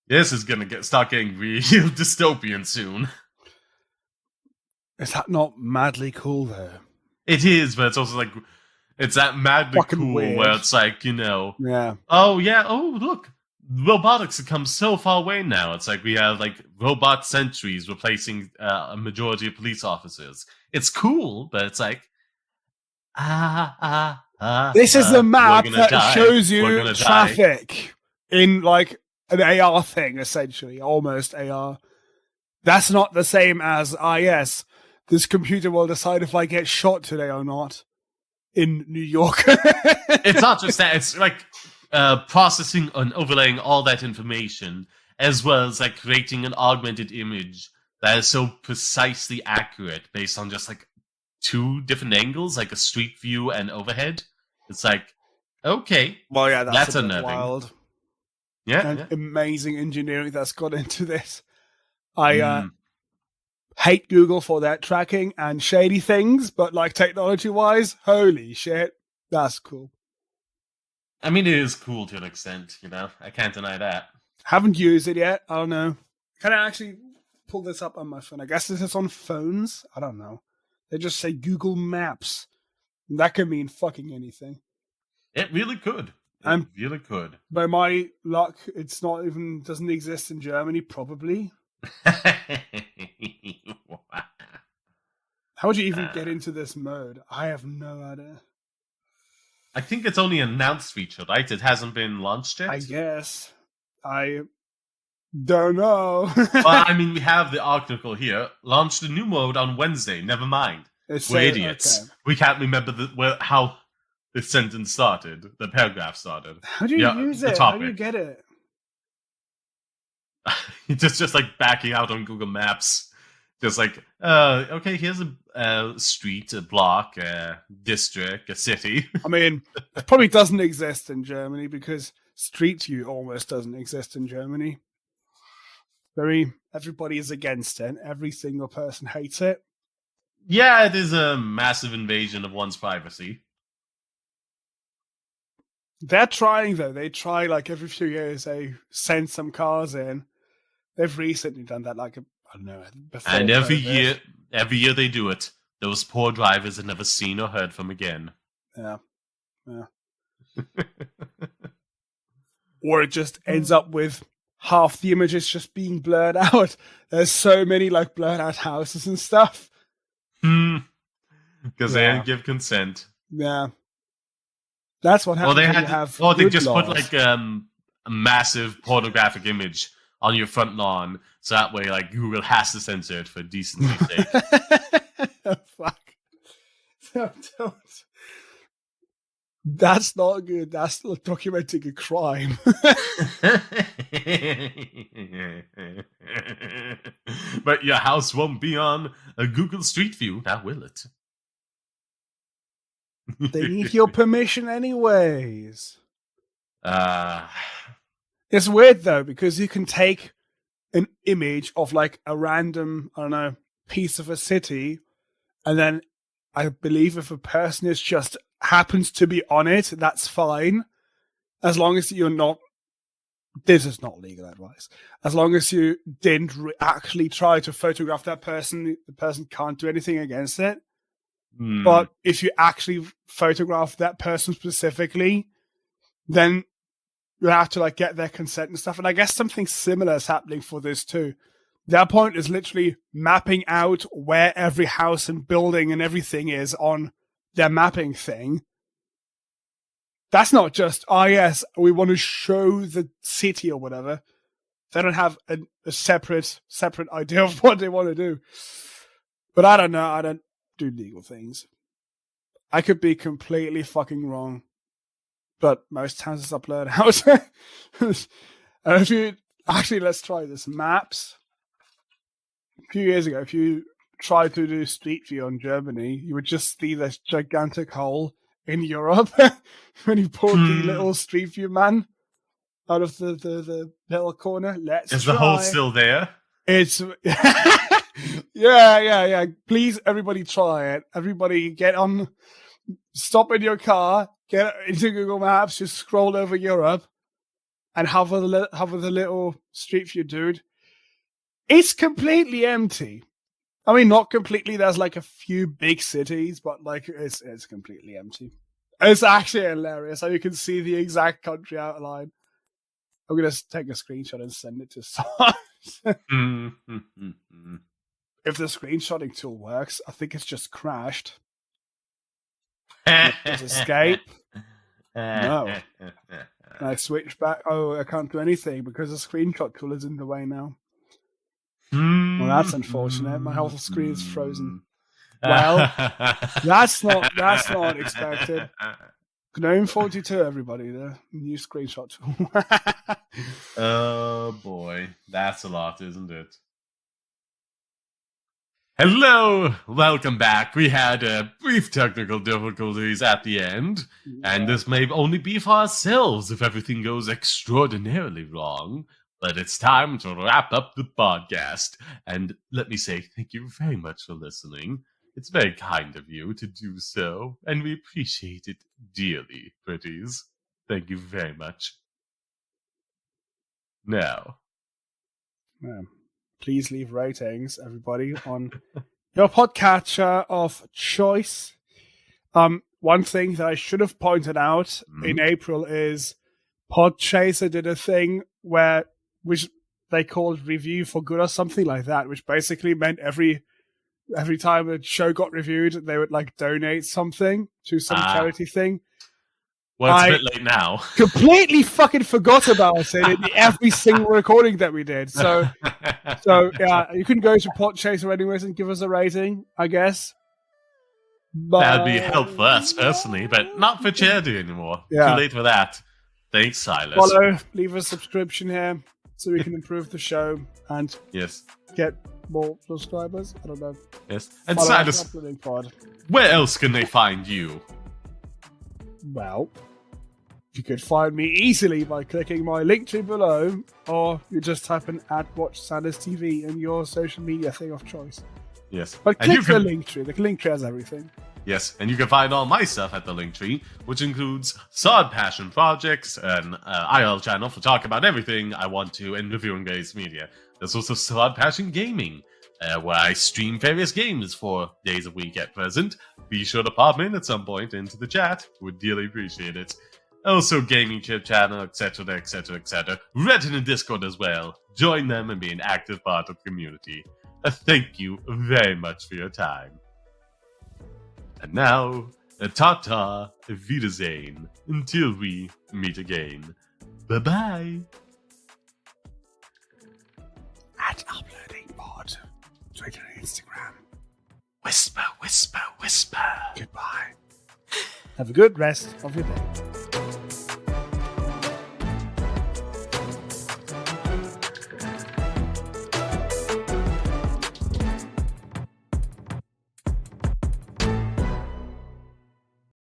This is gonna start getting real dystopian soon. Is that not madly cool though? It is, but it's also like it's that madly Fucking cool weird. where it's like, Yeah. oh yeah, oh look, robotics have come so far away now. It's like we have like robot sentries replacing a majority of police officers. It's cool, but it's like this is the map that die. shows We're you gonna traffic in like an AR thing, essentially, almost AR. That's not the same as, yes, this computer will decide if I get shot today or not in New York. It's not just that, it's like processing and overlaying all that information, as well as like creating an augmented image that is so precisely accurate based on just like two different angles, like a street view and overhead. It's like, okay, well, yeah, that's a bit unnerving. wild. Yeah, And yeah. amazing engineering that's gone into this. I hate Google for their tracking and shady things, but like technology-wise, holy shit, that's cool. I mean, it is cool to an extent, I can't deny that. Haven't used it yet. I don't know. Can I actually pull this up on my phone? I guess this is on phones. I don't know. They just say Google Maps. That could mean fucking anything. It really could. It really could. By my luck, it's not even doesn't exist in Germany. Probably. How would you even get into this mode? I have no idea. I think it's only an announced feature, right? It hasn't been launched yet. I guess. I don't know. Well, I mean, we have the article here. Launched a new mode on Wednesday. Never mind. We're idiots. Okay. We can't remember how the sentence started, the paragraph started. How do you use it? How do you get it? just like backing out on Google Maps. Just like, okay, here's a street, a block, a district, a city. I mean, it probably doesn't exist in Germany because Street View almost doesn't exist in Germany. Everybody is against it. Every single person hates it. Yeah, it is a massive invasion of one's privacy. They're trying, though. They try, like, every few years, they send some cars in. They've recently done that, like, I don't know, before. And every year they do it. Those poor drivers are never seen or heard from again. Yeah. Or it just ends up with half the images just being blurred out. There's so many, like, blurred out houses and stuff. Because they didn't give consent. Yeah. That's what happens when you have or they good just laws. put like a massive pornographic image on your front lawn, so that way like Google has to censor it for decency's sake. Oh, fuck. Don't. That's not good. That's documenting a crime. But your house won't be on a Google Street View, now will it? They need your permission anyways. It's weird though, because you can take an image of like a random, I don't know, piece of a city, and then I believe if a person is just happens to be on it, that's fine. As long as you're not, this is not legal advice. As long as you didn't actually try to photograph that person, the person can't do anything against it. But if you actually photograph that person specifically, then you have to like get their consent and stuff. And I guess something similar is happening for this too. Their point is literally mapping out where every house and building and everything is on their mapping thing. That's not just, yes, we want to show the city or whatever. They don't have a separate idea of what they want to do. But I don't know. I don't do legal things. I could be completely fucking wrong. But most times I've learned how to. If you actually, let's try this. Maps. A few years ago, if you tried to do Street View on Germany, you would just see this gigantic hole in Europe when you pulled the little Street View man out of the little corner. Is the hole still there? It's yeah. Please, everybody, try it. Everybody, stop in your car, get into Google Maps, just scroll over Europe, and have a little Street View, dude. It's completely empty. I mean, not completely. There's like a few big cities, but like it's completely empty. It's actually hilarious how you can see the exact country outline. I'm gonna take a screenshot and send it to someone. If the screenshotting tool works, I think it's just crashed. Just escape. No. And I switch back. Oh, I can't do anything because the screenshot tool is in the way now. Well, that's unfortunate. My whole screen is frozen. Well, that's not expected. GNOME 42, everybody. The new screenshot tool. Oh boy, that's a lot, isn't it? Hello, welcome back. We had brief technical difficulties at the end, and this may only be for ourselves if everything goes extraordinarily wrong. But it's time to wrap up the podcast. And let me say thank you very much for listening. It's very kind of you to do so, and we appreciate it dearly, pretties. Thank you very much. Now, please leave ratings, everybody, on your podcatcher of choice. One thing that I should have pointed out in April is Podchaser did a thing which they called Review for Good or something like that, which basically meant every time a show got reviewed, they would like donate something to some charity thing. Well, it's a bit late now. Completely fucking forgot about it in every single recording that we did. So yeah, you can go to Podchaser anyways and give us a rating, I guess. But that'd be helpful for us personally, but not for charity anymore. Yeah. Too late for that. Thanks, Silas. Follow, leave a subscription here so we can improve the show and get more subscribers. I don't know. Yes. And Follow Silas, where else can they find you? Well, you could find me easily by clicking my link tree below, or you just type in @WatchSilasTV in your social media thing of choice. Yes. But click the link tree. The link tree has everything. Yes, and you can find all my stuff at the Linktree, which includes Sword Passion Projects, an IRL channel for talk about everything I want to in reviewing-based media. There's also Sword Passion Gaming, where I stream various games 4 days a week at present. Be sure to pop in at some point into the chat. Would dearly appreciate it. Also, Gaming Chip channel, etc., etc., etc. Reddit and Discord as well. Join them and be an active part of the community. Thank you very much for your time. And now, ta-ta, Wiedersehen, until we meet again. Bye-bye. @UploadingPod, Twitter and Instagram. Whisper, whisper, whisper. Goodbye. Have a good rest of your day.